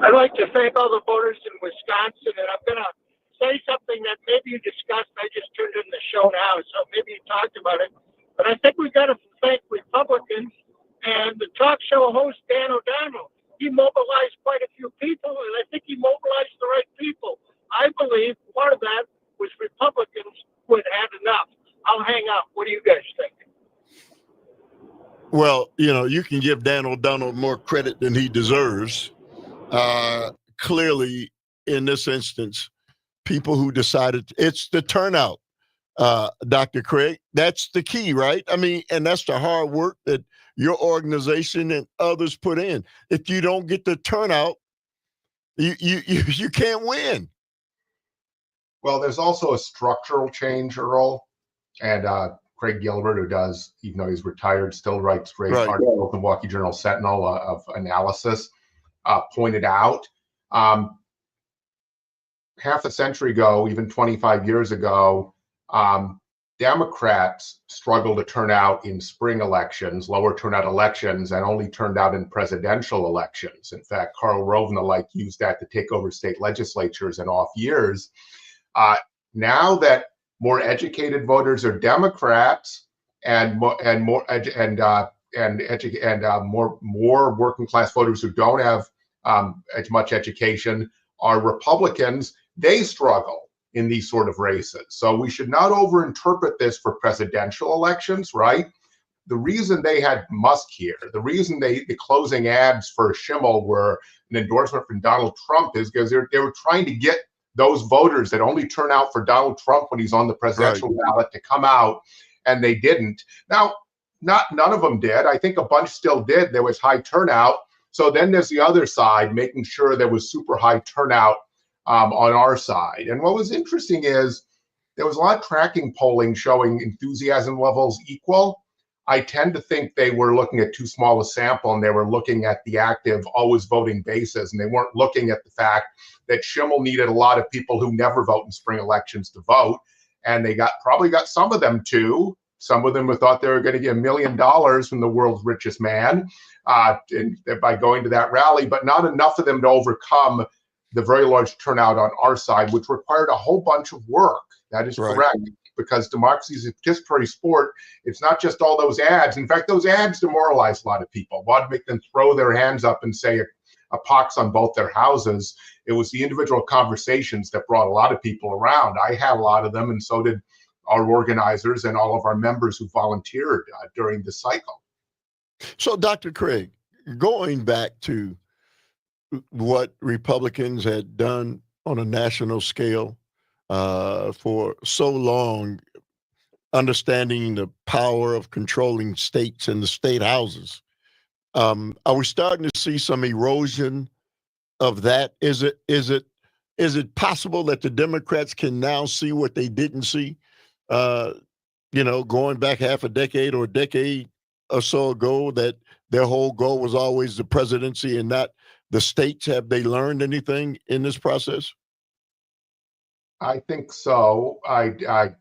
I'd like to thank all the voters in Wisconsin, and I'm going to say something that maybe you discussed. I just turned in the show now, so maybe you talked about it. But I think we've got to thank Republicans and the talk show host, Dan O'Donnell. He mobilized quite a few people, and I think he mobilized the right people. I believe part of that was Republicans who had had enough. I'll hang up. What do you guys think? Well, you can give Dan O'Donnell more credit than he deserves. Clearly, in this instance, people who decided it's the turnout, Dr. Craig. That's the key, right? I mean, and that's the hard work that your organization and others put in. If you don't get the turnout, you can't win. Well, there's also a structural change, Earl, and Craig Gilbert, who does, even though he's retired, still writes great articles in the Milwaukee Journal Sentinel of analysis. Pointed out half a century ago, even 25 years ago, Democrats struggled to turn out in spring elections, lower turnout elections, and only turned out in presidential elections. In fact, Karl Rove and the like used that to take over state legislatures in off years. Now that more educated voters are Democrats and more working class voters who don't have as much education are Republicans, they struggle in these sort of races. So we should not overinterpret this for presidential elections, right? The reason they had Musk here, the reason the closing ads for Schimmel were an endorsement from Donald Trump is because they were trying to get those voters that only turn out for Donald Trump when he's on the presidential ballot to come out, and they didn't. Now, none of them did. I think a bunch still did. There was high turnout. So then there's the other side, making sure there was super high turnout on our side. And what was interesting is there was a lot of tracking polling showing enthusiasm levels equal. I tend to think they were looking at too small a sample, and they were looking at the active, always voting bases, and they weren't looking at the fact that Schimmel needed a lot of people who never vote in spring elections to vote. And they probably got some of them too. Some of them who thought they were going to get $1 million from the world's richest man by going to that rally, but not enough of them to overcome the very large turnout on our side, which required a whole bunch of work. That is correct, because democracy is a participatory sport. It's not just all those ads. In fact, those ads demoralized a lot of people. Wanted to make them throw their hands up and say a pox on both their houses. It was the individual conversations that brought a lot of people around. I had a lot of them, and so did our organizers and all of our members who volunteered during the cycle. So, Dr. Craig, going back to what Republicans had done on a national scale for so long, understanding the power of controlling states and the state houses, are we starting to see some erosion of that? Is it possible that the Democrats can now see what they didn't see? Going back half a decade or a decade or so ago, that their whole goal was always the presidency and not the states. Have they learned anything in this process? I think so. I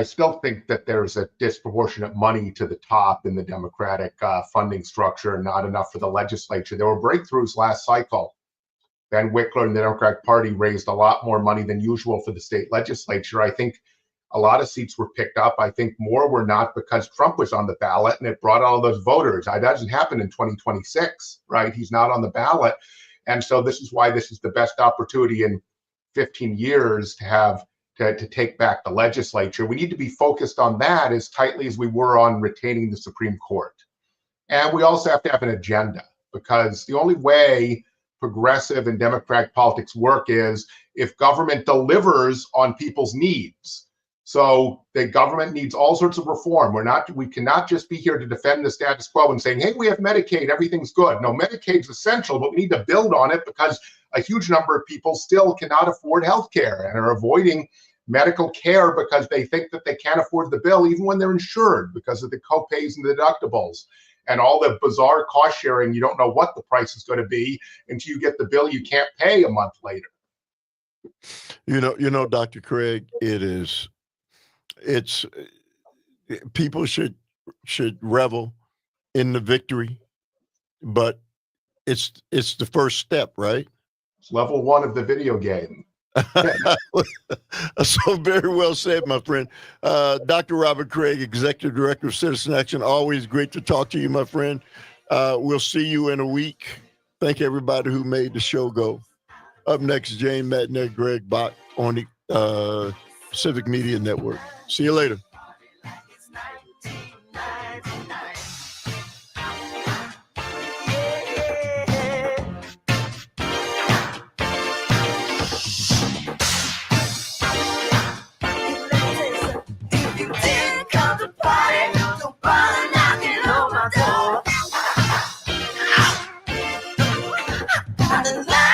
still think that there's a disproportionate money to the top in the Democratic funding structure and not enough for the legislature. There were breakthroughs last cycle. Ben Wickler and the Democratic Party raised a lot more money than usual for the state legislature. I think a lot of seats were picked up. I think more were not because Trump was on the ballot and it brought all those voters. That doesn't happen in 2026, right? He's not on the ballot. And so this is why this is the best opportunity in 15 years to have to take back the legislature. We need to be focused on that as tightly as we were on retaining the Supreme Court. And we also have to have an agenda, because the only way progressive and democratic politics work is if government delivers on people's needs. So the government needs all sorts of reform. We cannot just be here to defend the status quo and saying, hey, we have Medicaid, everything's good. No, Medicaid's essential, but we need to build on it because a huge number of people still cannot afford health care and are avoiding medical care because they think that they can't afford the bill, even when they're insured, because of the copays and the deductibles and all the bizarre cost sharing. You don't know what the price is going to be until you get the bill you can't pay a month later. You know, Dr. Craig, it's people should revel in the victory, but it's the first step, right? It's level 1 of the video game. So very well said, my friend. Dr. Robert Craig, Executive Director of Citizen Action. Always great to talk to you, my friend. We'll see you in a week. Thank everybody who made the show go. Up next, Jane Matnet, Greg Bach on the Civic Media Network. See you later. The